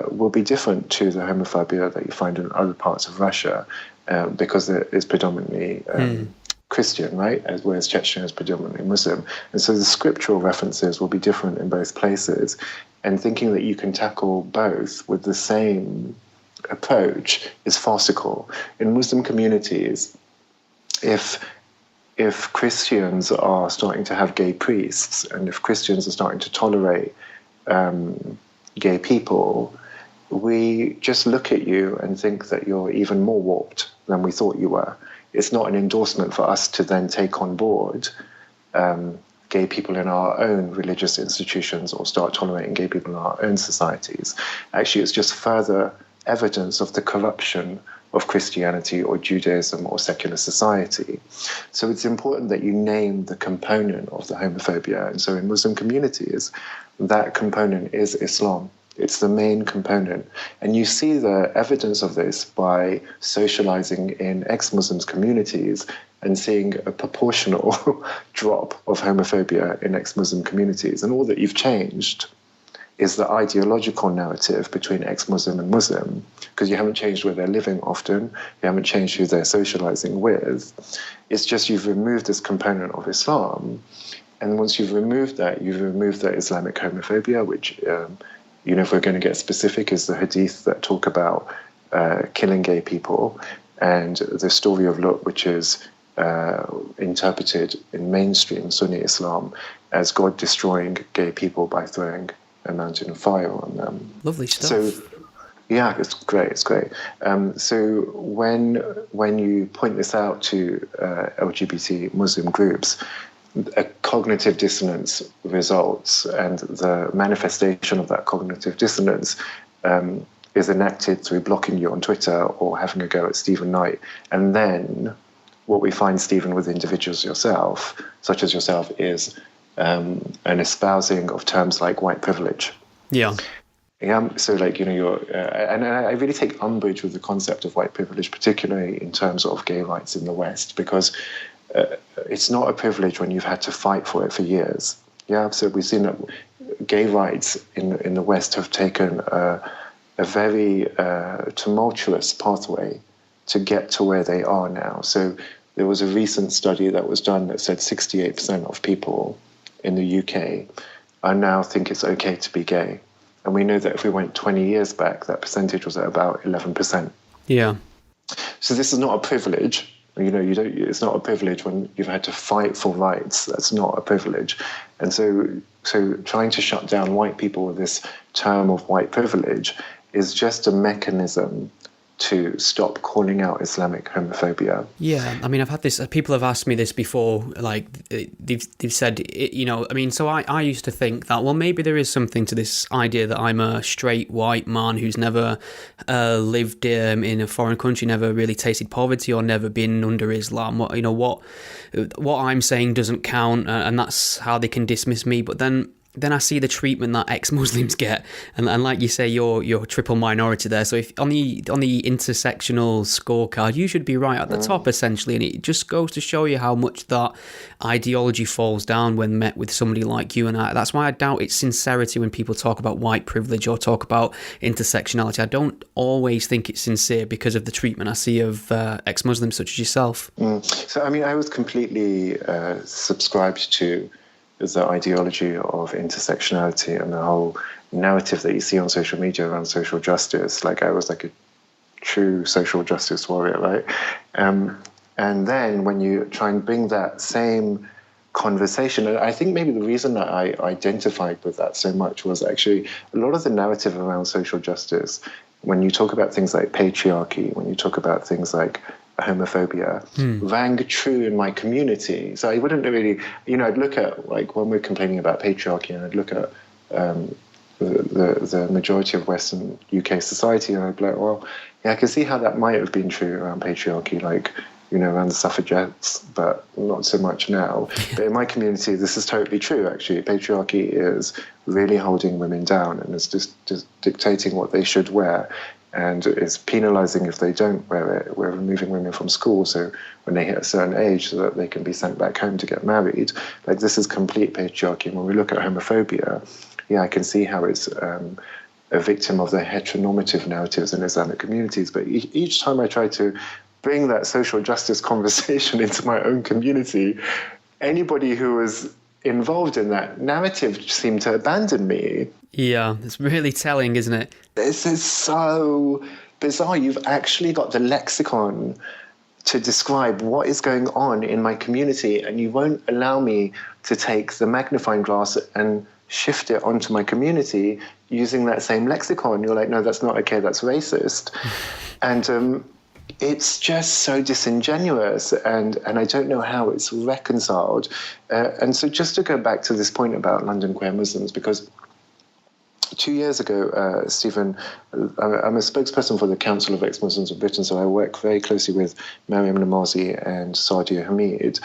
Speaker 3: will be different to the homophobia that you find in other parts of Russia, because it is predominantly Christian, right? Whereas Chechnya is predominantly Muslim. And so the scriptural references will be different in both places. And thinking that you can tackle both with the same approach is farcical. In Muslim communities, if Christians are starting to have gay priests, and if Christians are starting to tolerate gay people, we just look at you and think that you're even more warped than we thought you were. It's not an endorsement for us to then take on board gay people in our own religious institutions or start tolerating gay people in our own societies. Actually, it's just further evidence of the corruption of Christianity or Judaism or secular society. So it's important that you name the component of the homophobia. And so in Muslim communities, that component is Islam. It's the main component. And you see the evidence of this by socializing in ex-Muslims communities and seeing a proportional drop of homophobia in ex-Muslim communities. And all that you've changed is the ideological narrative between ex-Muslim and Muslim, because you haven't changed where they're living often, you haven't changed who they're socializing with. It's just you've removed this component of Islam. And once you've removed that Islamic homophobia, which if we're going to get specific, is the hadith that talk about killing gay people, and the story of Lut, which is interpreted in mainstream Sunni Islam as God destroying gay people by throwing a mountain of fire on them.
Speaker 1: Lovely stuff.
Speaker 3: So, yeah, it's great. So when you point this out to LGBT Muslim groups, a cognitive dissonance results, and the manifestation of that cognitive dissonance is enacted through blocking you on Twitter or having a go at Stephen Knight. And then what we find, Stephen, with individuals such as yourself, is an espousing of terms like white privilege. Yeah. So, you're, and I really take umbrage with the concept of white privilege, particularly in terms of gay rights in the West, because it's not a privilege when you've had to fight for it for years. Yeah. So we've seen that gay rights in the West have taken a very tumultuous pathway to get to where they are now. So there was a recent study that was done that said 68% of people in the UK now think it's okay to be gay. And we know that if we went 20 years back, that percentage was at about 11%. Yeah. So this is not a privilege. It's not a privilege when you've had to fight for rights. That's not a privilege. And so trying to shut down white people with this term of white privilege is just a mechanism to stop calling out Islamic homophobia. Yeah,
Speaker 1: I mean, I've had this, people have asked me this before, like, they've said, so I used to think that, well, maybe there is something to this idea that I'm a straight white man who's never lived in a foreign country, never really tasted poverty or never been under Islam. What I'm saying doesn't count, and that's how they can dismiss me. But then I see the treatment that ex-Muslims get, and like you say, you're triple minority there. So if on the intersectional scorecard, you should be right at the top, essentially, and it just goes to show you how much that ideology falls down when met with somebody like you and I. That's why I doubt its sincerity when people talk about white privilege or talk about intersectionality. I don't always think it's sincere because of the treatment I see of ex-Muslims such as yourself.
Speaker 3: So, I was completely subscribed to the ideology of intersectionality and the whole narrative that you see on social media around social justice. Like, I was like a true social justice warrior, right? And then when you try and bring that same conversation, and I think maybe the reason that I identified with that so much was actually a lot of the narrative around social justice, when you talk about things like patriarchy, when you talk about things like homophobia rang true in my community. So I wouldn't really, I'd look at, like, when we're complaining about patriarchy, and I'd look at the majority of Western UK society, and I'd be like, well, yeah, I can see how that might have been true around patriarchy, like, around the suffragettes, but not so much now. But in my community, this is totally true, actually. Patriarchy is really holding women down, and it's just dictating what they should wear, and it's penalising if they don't wear it. We're removing women from school, so when they hit a certain age, so that they can be sent back home to get married. Like, this is complete patriarchy. And when we look at homophobia, yeah, I can see how it's a victim of the heteronormative narratives in Islamic communities. But each time I try to bring that social justice conversation into my own community, anybody who was involved in that narrative seemed to abandon me.
Speaker 1: Yeah, it's really telling, isn't it?
Speaker 3: This is so bizarre. You've actually got the lexicon to describe what is going on in my community, and you won't allow me to take the magnifying glass and shift it onto my community using that same lexicon. You're like, no, that's not okay, that's racist. And it's just so disingenuous, and I don't know how it's reconciled. And so just to go back to this point about London queer Muslims, because 2 years ago, Stephen, I'm a spokesperson for the Council of Ex-Muslims of Britain, so I work very closely with Mariam Namazi and Sadia Hamid,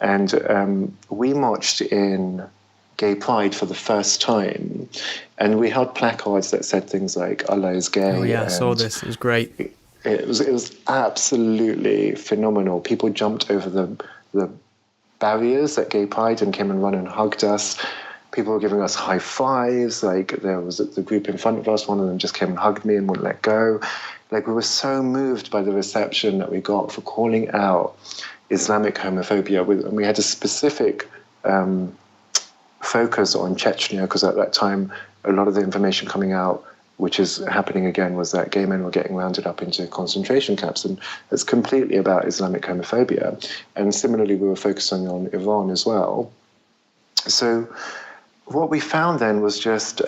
Speaker 3: and we marched in Gay Pride for the first time, and we held placards that said things like "Allah is gay."
Speaker 1: Oh yeah, I saw this. It was great.
Speaker 3: It was absolutely phenomenal. People jumped over the barriers at Gay Pride and came and run and hugged us. People were giving us high fives. Like, there was the group in front of us, one of them just came and hugged me and wouldn't let go. Like, we were so moved by the reception that we got for calling out Islamic homophobia. And we had a specific focus on Chechnya, because at that time a lot of the information coming out, which is happening again, was that gay men were getting rounded up into concentration camps, and it's completely about Islamic homophobia. And similarly, we were focusing on Iran as well. So what we found then was just,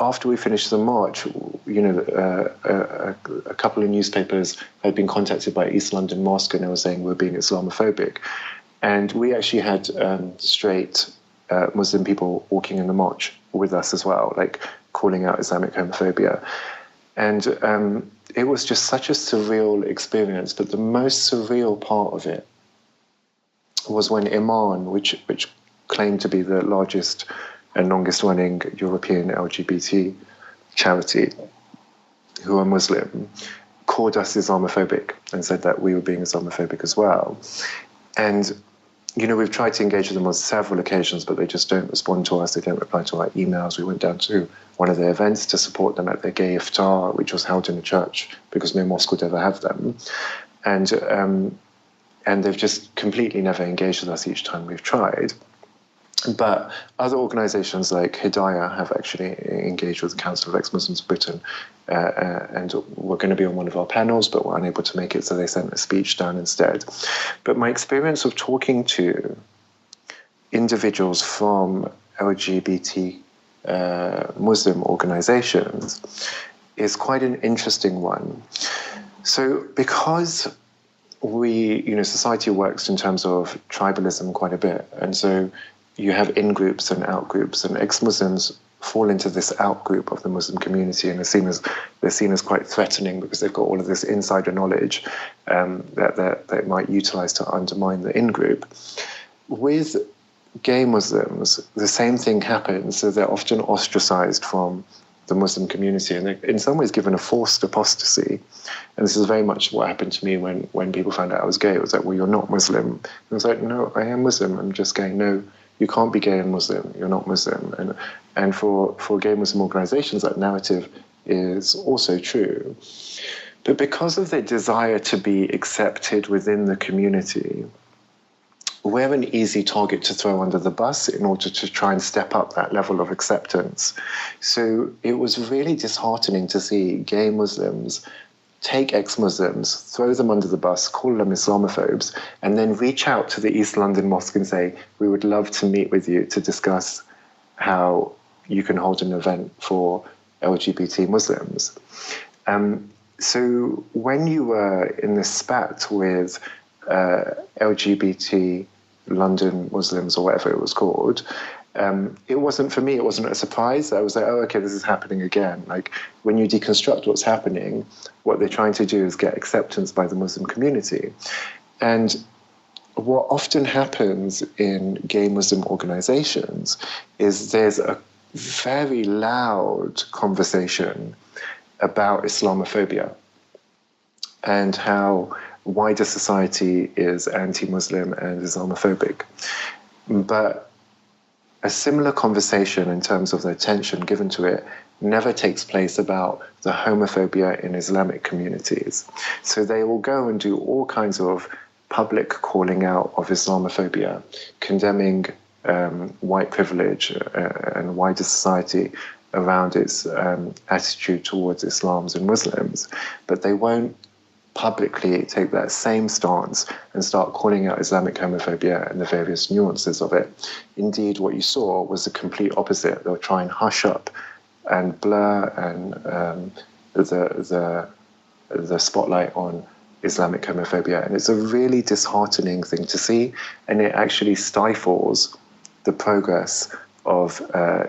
Speaker 3: after we finished the march, a couple of newspapers had been contacted by East London Mosque, and they were saying we're being Islamophobic. And we actually had straight Muslim people walking in the march with us as well, like calling out Islamic homophobia. And it was just such a surreal experience. But the most surreal part of it was when Iman, which claimed to be the largest and longest running European LGBT charity, who are Muslim, called us Islamophobic and said that we were being Islamophobic as well. And we've tried to engage with them on several occasions, but they just don't respond to us. They don't reply to our emails. We went down to one of their events to support them at their gay iftar, which was held in a church because no mosque would ever have them. And they've just completely never engaged with us each time we've tried. But other organisations like Hidayah have actually engaged with the Council of Ex-Muslims of Britain, and were going to be on one of our panels, but were unable to make it, so they sent a speech down instead. But my experience of talking to individuals from LGBT Muslim organisations is quite an interesting one. So because society works in terms of tribalism quite a bit, and so you have in-groups and out-groups, and ex-Muslims fall into this out-group of the Muslim community, and they're seen as quite threatening because they've got all of this insider knowledge that they might utilise to undermine the in-group. With gay Muslims, the same thing happens, so they're often ostracised from the Muslim community, and they're in some ways given a forced apostasy. And this is very much what happened to me when people found out I was gay. It was like, well, you're not Muslim. And I was like, no, I am Muslim, I'm just gay. No, you can't be gay and Muslim, you're not Muslim. And for gay Muslim organisations, that narrative is also true. But because of their desire to be accepted within the community, we're an easy target to throw under the bus in order to try and step up that level of acceptance. So it was really disheartening to see gay Muslims take ex-Muslims, throw them under the bus, call them Islamophobes, and then reach out to the East London Mosque and say, we would love to meet with you to discuss how you can hold an event for LGBT Muslims. So when you were in this spat with LGBT London Muslims or whatever it was called, it wasn't, for me, it wasn't a surprise. I was like, oh, okay, this is happening again. Like, when you deconstruct what's happening, what they're trying to do is get acceptance by the Muslim community. And what often happens in gay Muslim organizations is there's a very loud conversation about Islamophobia and how wider society is anti-Muslim and Islamophobic. But a similar conversation in terms of the attention given to it never takes place about the homophobia in Islamic communities. So they will go and do all kinds of public calling out of Islamophobia, condemning white privilege and wider society around its attitude towards Islams and Muslims, but they won't publicly take that same stance and start calling out Islamic homophobia and the various nuances of it. Indeed, what you saw was the complete opposite. They'll try and hush up and blur and the spotlight on Islamic homophobia, and it's a really disheartening thing to see, and it actually stifles the progress of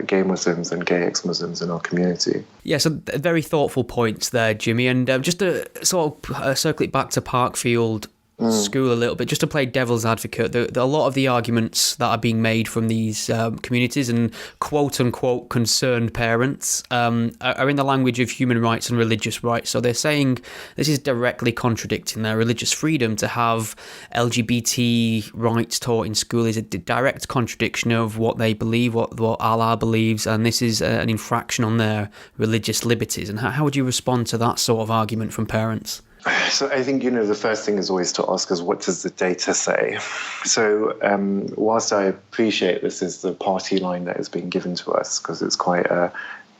Speaker 3: gay Muslims and gay ex-Muslims in our community.
Speaker 1: Yeah, so very thoughtful points there, Jimmy. And just to sort of circle it back to Parkfield School a little bit, just to play devil's advocate, a lot of the arguments that are being made from these communities and quote-unquote concerned parents are in the language of human rights and religious rights. So they're saying this is directly contradicting their religious freedom. To have LGBT rights taught in school is a direct contradiction of what they believe, what Allah believes, and this is an infraction on their religious liberties. And how would you respond to that sort of argument from parents?
Speaker 3: So I think, the first thing is always to ask us, what does the data say? So whilst I appreciate this is the party line that is being given to us, because it's quite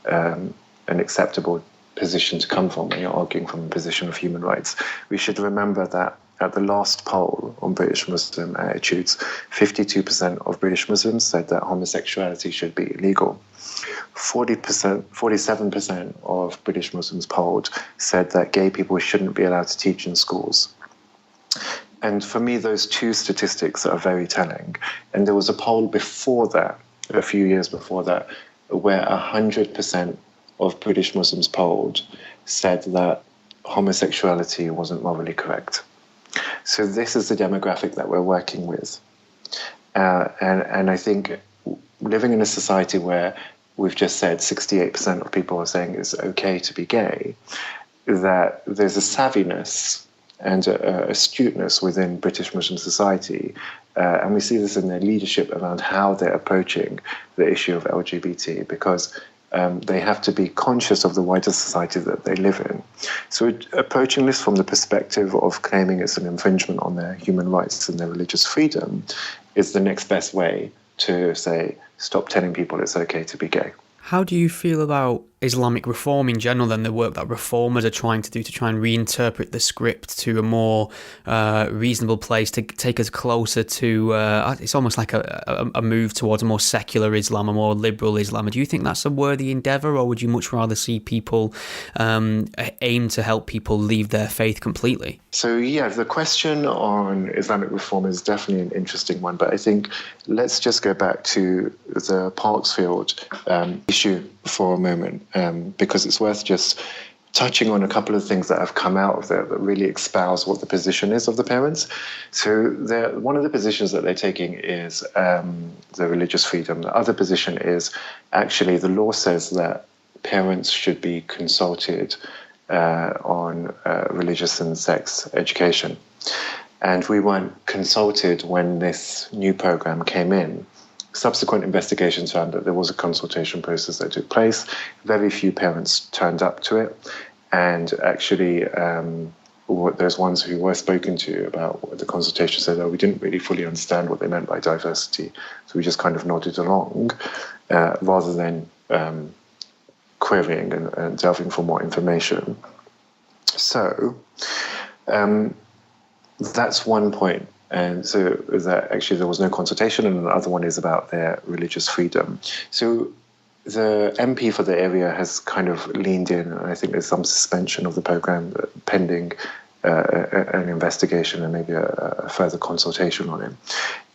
Speaker 3: an acceptable position to come from when you're arguing from a position of human rights, we should remember that at the last poll on British Muslim attitudes, 52% of British Muslims said that homosexuality should be illegal. 47% of British Muslims polled said that gay people shouldn't be allowed to teach in schools. And for me, those two statistics are very telling. And there was a poll before that, a few years before that, where 100% of British Muslims polled said that homosexuality wasn't morally correct. So this is the demographic that we're working with. And I think living in a society where we've just said 68% of people are saying it's okay to be gay, that there's a savviness and astuteness within British Muslim society, and we see this in their leadership around how they're approaching the issue of LGBT, because they have to be conscious of the wider society that they live in. So approaching this from the perspective of claiming it's an infringement on their human rights and their religious freedom is the next best way to say, stop telling people it's okay to be gay.
Speaker 1: How do you feel about Islamic reform in general, then the work that reformers are trying to do to try and reinterpret the script to a more reasonable place, to take us closer to, it's almost like a move towards a more secular Islam, a more liberal Islam. Do you think that's a worthy endeavour, or would you much rather see people aim to help people leave their faith completely?
Speaker 3: So yeah, the question on Islamic reform is definitely an interesting one, but I think let's just go back to the Parkfield issue for a moment, because it's worth just touching on a couple of things that have come out of there that really espouse what the position is of the parents. So one of the positions that they're taking is the religious freedom. The other position is actually the law says that parents should be consulted on religious and sex education. And we weren't consulted when this new program came in. Subsequent investigations found that there was a consultation process that took place. Very few parents turned up to it. And actually, there's ones who were spoken to about what the consultation said, we didn't really fully understand what they meant by diversity. So we just kind of nodded along rather than querying and delving for more information. So that's one point. And so that actually there was no consultation, and the other one is about their religious freedom. So the MP for the area has kind of leaned in, and I think there's some suspension of the program pending an investigation and maybe a further consultation on it.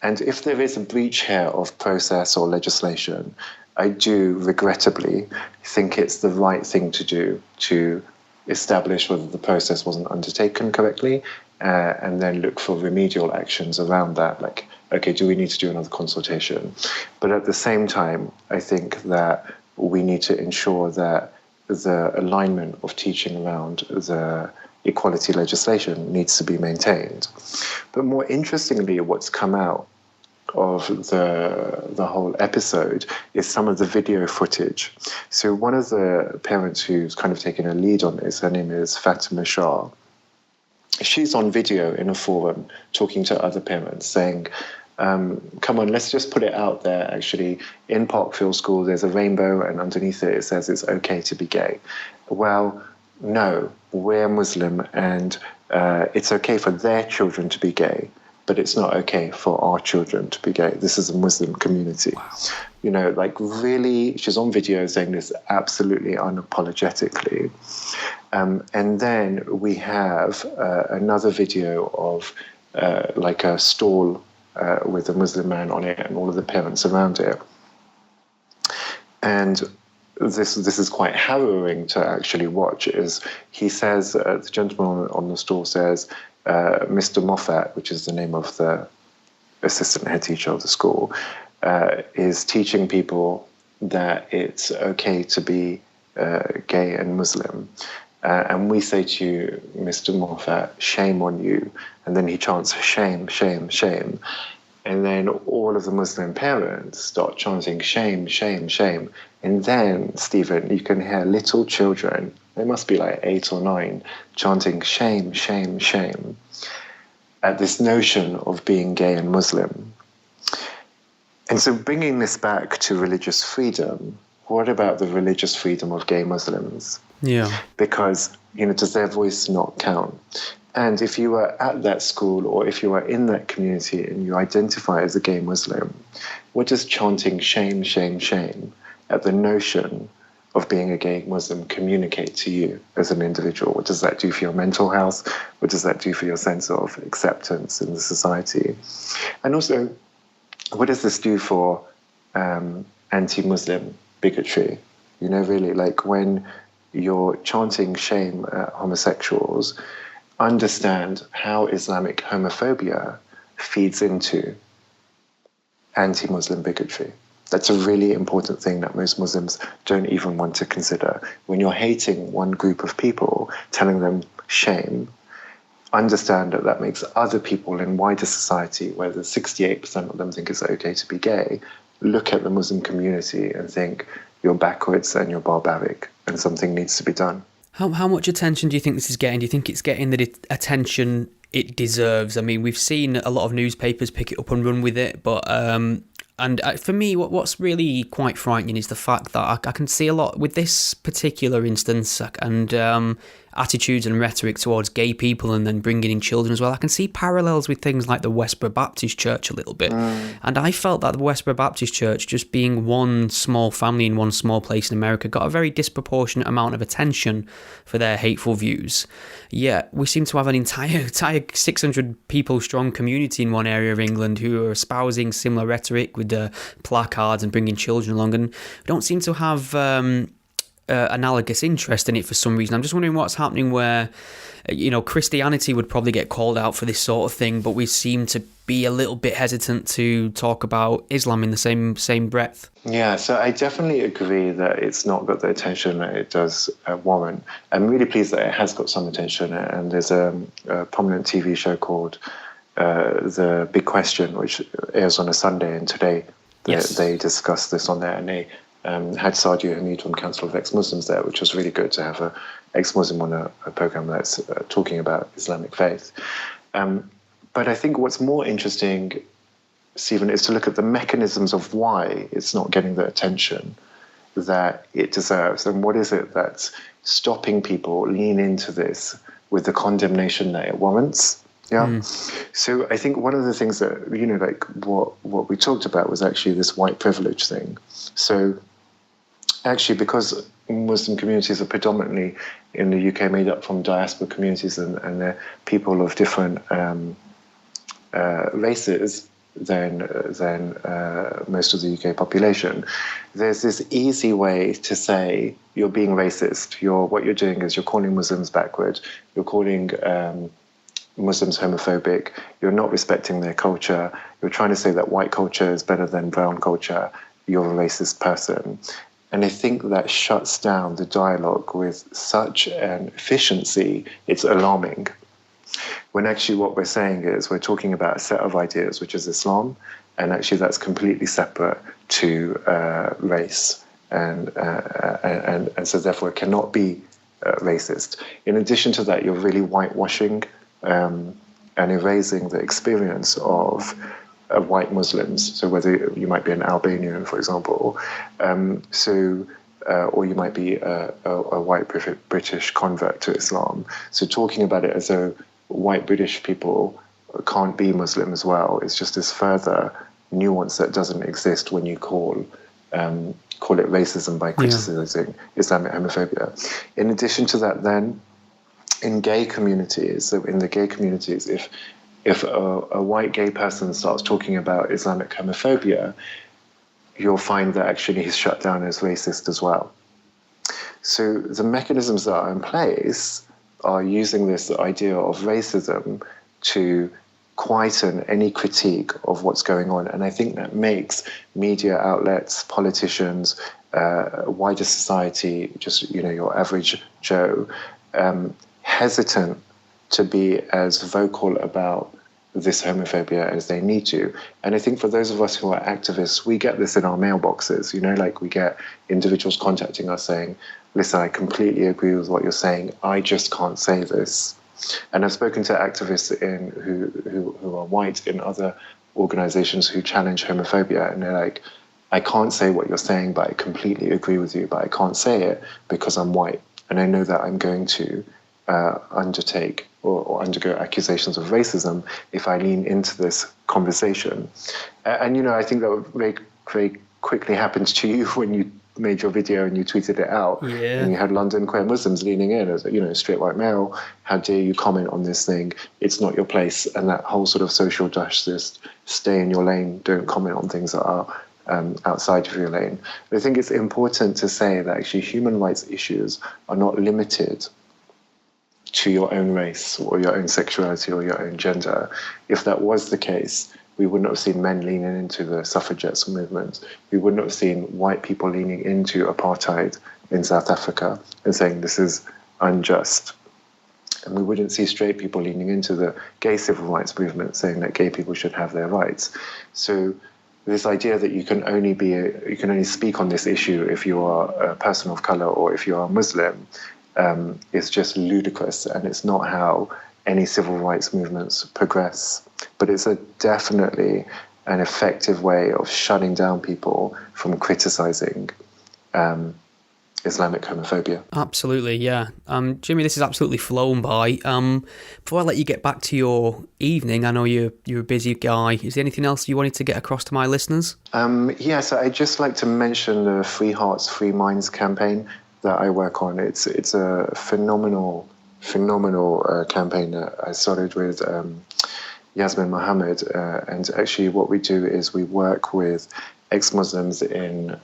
Speaker 3: And if there is a breach here of process or legislation, I do regrettably think it's the right thing to do to establish whether the process wasn't undertaken correctly, and then look for remedial actions around that, like, okay, do we need to do another consultation? But at the same time, I think that we need to ensure that the alignment of teaching around the equality legislation needs to be maintained. But more interestingly, what's come out of the whole episode is some of the video footage. So one of the parents who's kind of taken a lead on this, her name is Fatima Shah. She's on video in a forum talking to other parents saying, come on, let's just put it out there. Actually, in Parkfield School, there's a rainbow, and underneath it says it's okay to be gay. Well, no, we're Muslim, and it's okay for their children to be gay, but it's not okay for our children to be gay. This is a Muslim community. Wow. You know, like, really, she's on video saying this absolutely unapologetically. And then we have another video of like a stall with a Muslim man on it and all of the parents around it. And this is quite harrowing to actually watch. Is he says, the gentleman on the stall says, Mr. Moffat, which is the name of the assistant head teacher of the school, is teaching people that it's okay to be gay and Muslim. And we say to you, Mr. Moffat, shame on you. And then he chants, shame, shame, shame. And then all of the Muslim parents start chanting, shame, shame, shame. And then, Stephen, you can hear little children, they must be like 8 or 9, chanting shame, shame, shame at this notion of being gay and Muslim. And so bringing this back to religious freedom, what about the religious freedom of gay Muslims?
Speaker 1: Yeah.
Speaker 3: Because, you know, does their voice not count? And if you are at that school or if you are in that community and you identify as a gay Muslim, what does chanting shame, shame, shame at the notion of being a gay Muslim communicate to you as an individual? What does that do for your mental health? What does that do for your sense of acceptance in the society? And also, what does this do for anti-Muslim bigotry? You know, really, like, when you're chanting shame at homosexuals, understand how Islamic homophobia feeds into anti-Muslim bigotry. That's a really important thing that most Muslims don't even want to consider. When you're hating one group of people, telling them shame, understand that that makes other people in wider society, where the 68% of them think it's okay to be gay, look at the Muslim community and think you're backwards and you're barbaric and something needs to be done.
Speaker 1: How much attention do you think this is getting? Do you think it's getting the attention it deserves? I mean, we've seen a lot of newspapers pick it up and run with it, but for me, what's really quite frightening is the fact that I can see a lot with this particular instance and attitudes and rhetoric towards gay people and then bringing in children as well. I can see parallels with things like the Westboro Baptist Church a little bit. And I felt that the Westboro Baptist Church, just being one small family in one small place in America, got a very disproportionate amount of attention for their hateful views. Yet we seem to have an entire 600 people strong community in one area of England who are espousing similar rhetoric with placards and bringing children along, and don't seem to have analogous interest in it for some reason. I'm just wondering what's happening where, you know, Christianity would probably get called out for this sort of thing, but we seem to be a little bit hesitant to talk about Islam in the same breath.
Speaker 3: Yeah, so I definitely agree that it's not got the attention that it does warrant. I'm really pleased that it has got some attention, and there's a prominent TV show called The Big Question, which airs on a Sunday, and today they discuss this on there, and they had Sadia Hamid from Council of Ex-Muslims there, which was really good to have an ex-Muslim on a program that's talking about Islamic faith. But I think what's more interesting, Stephen, is to look at the mechanisms of why it's not getting the attention that it deserves, and what is it that's stopping people lean into this with the condemnation that it warrants. Yeah. So I think one of the things that, you know, like what we talked about was actually this white privilege thing. So actually, because Muslim communities are predominantly in the UK made up from diaspora communities, and they're people of different races than most of the UK population, there's this easy way to say you're being racist. What you're doing is you're calling Muslims backward. You're calling Muslims homophobic. You're not respecting their culture. You're trying to say that white culture is better than brown culture. You're a racist person. And I think that shuts down the dialogue with such an efficiency, it's alarming. When actually what we're saying is we're talking about a set of ideas, which is Islam, and actually that's completely separate to race. And so therefore it cannot be racist. In addition to that, you're really whitewashing and erasing the experience of white Muslims. So whether you might be an Albanian, for example, or you might be a white British convert to Islam. So talking about it as though white British people can't be Muslim as well is just this further nuance that doesn't exist when you call it racism by criticizing Islamic homophobia. In addition to that, then, in gay communities, if a white gay person starts talking about Islamic homophobia, you'll find that actually he's shut down as racist as well. So the mechanisms that are in place are using this idea of racism to quieten any critique of what's going on. And I think that makes media outlets, politicians, wider society, just, your average Joe, hesitant to be as vocal about this homophobia as they need to. And I think for those of us who are activists, we get this in our mailboxes, we get individuals contacting us saying, listen, I completely agree with what you're saying, I just can't say this. And I've spoken to activists who are white in other organizations who challenge homophobia, and they're like, I can't say what you're saying, but I completely agree with you, but I can't say it because I'm white. And I know that I'm going to undertake or undergo accusations of racism if I lean into this conversation. And I think that would very quickly happened to you when you made your video and you tweeted it out.
Speaker 1: Yeah.
Speaker 3: And you had London queer Muslims leaning in as straight white male. How dare you comment on this thing? It's not your place. And that whole sort of social justice, stay in your lane, don't comment on things that are outside of your lane. But I think it's important to say that actually human rights issues are not limited to your own race or your own sexuality or your own gender. If that was the case, we wouldn't have seen men leaning into the suffragettes movement. We wouldn't have seen white people leaning into apartheid in South Africa and saying this is unjust. And we wouldn't see straight people leaning into the gay civil rights movement saying that gay people should have their rights. So this idea that you can only speak on this issue if you are a person of color or if you are a Muslim is just ludicrous, and it's not how any civil rights movements progress. But it's definitely an effective way of shutting down people from criticizing Islamic homophobia.
Speaker 1: Absolutely, yeah. Jimmy, this has absolutely flown by. Before I let you get back to your evening, I know you're a busy guy. Is there anything else you wanted to get across to my listeners?
Speaker 3: So I'd just like to mention the Free Hearts, Free Minds campaign that I work on. It's a phenomenal campaign that I started with Yasmin Mohammed, and actually what we do is we work with ex-Muslims in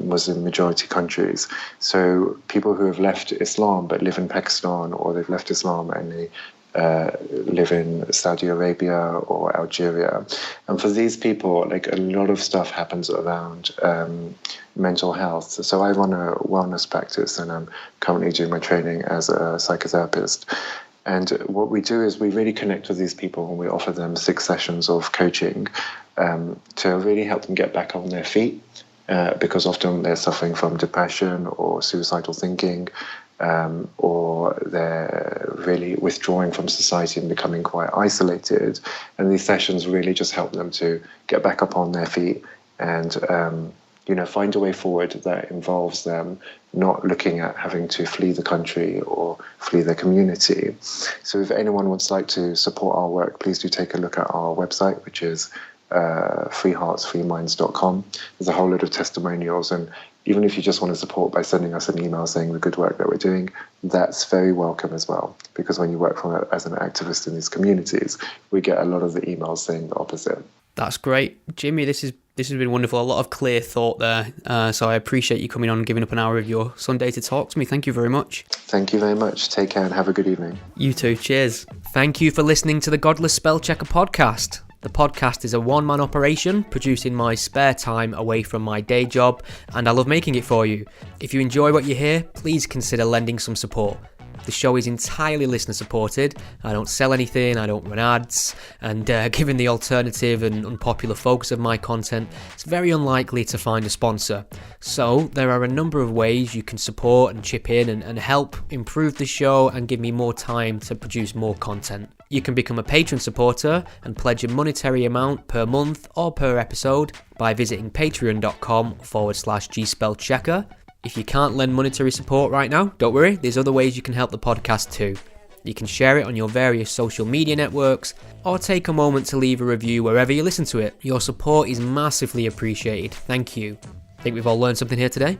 Speaker 3: Muslim majority countries. So people who have left Islam but live in Pakistan, or they've left Islam and they live in Saudi Arabia or Algeria. And for these people, like, a lot of stuff happens around mental health. So I run a wellness practice, and I'm currently doing my training as a psychotherapist. And what we do is we really connect with these people, and we offer them 6 sessions of coaching to really help them get back on their feet, because often they're suffering from depression or suicidal thinking, or they're really withdrawing from society and becoming quite isolated. And these sessions really just help them to get back up on their feet and find a way forward that involves them not looking at having to flee the country or flee their community. So if anyone would like to support our work, please do take a look at our website, which is freeheartsfreeminds.com. There's a whole lot of testimonials, and even if you just want to support by sending us an email saying the good work that we're doing, that's very welcome as well. Because when you work as an activist in these communities, we get a lot of the emails saying the opposite.
Speaker 1: That's great. Jimmy, this has been wonderful. A lot of clear thought there. So I appreciate you coming on and giving up an hour of your Sunday to talk to me. Thank you very much.
Speaker 3: Thank you very much. Take care and have a good evening.
Speaker 1: You too. Cheers. Thank you for listening to the Godless Spellchecker podcast. The podcast is a one-man operation, produced in my spare time away from my day job, and I love making it for you. If you enjoy what you hear, please consider lending some support. The show is entirely listener supported. I don't sell anything, I don't run ads, and given the alternative and unpopular focus of my content, it's very unlikely to find a sponsor. So there are a number of ways you can support and chip in and help improve the show and give me more time to produce more content. You can become a patron supporter and pledge a monetary amount per month or per episode by visiting patreon.com/gspellchecker. If you can't lend monetary support right now, don't worry, there's other ways you can help the podcast too. You can share it on your various social media networks, or take a moment to leave a review wherever you listen to it. Your support is massively appreciated. Thank you. Think we've all learned something here today?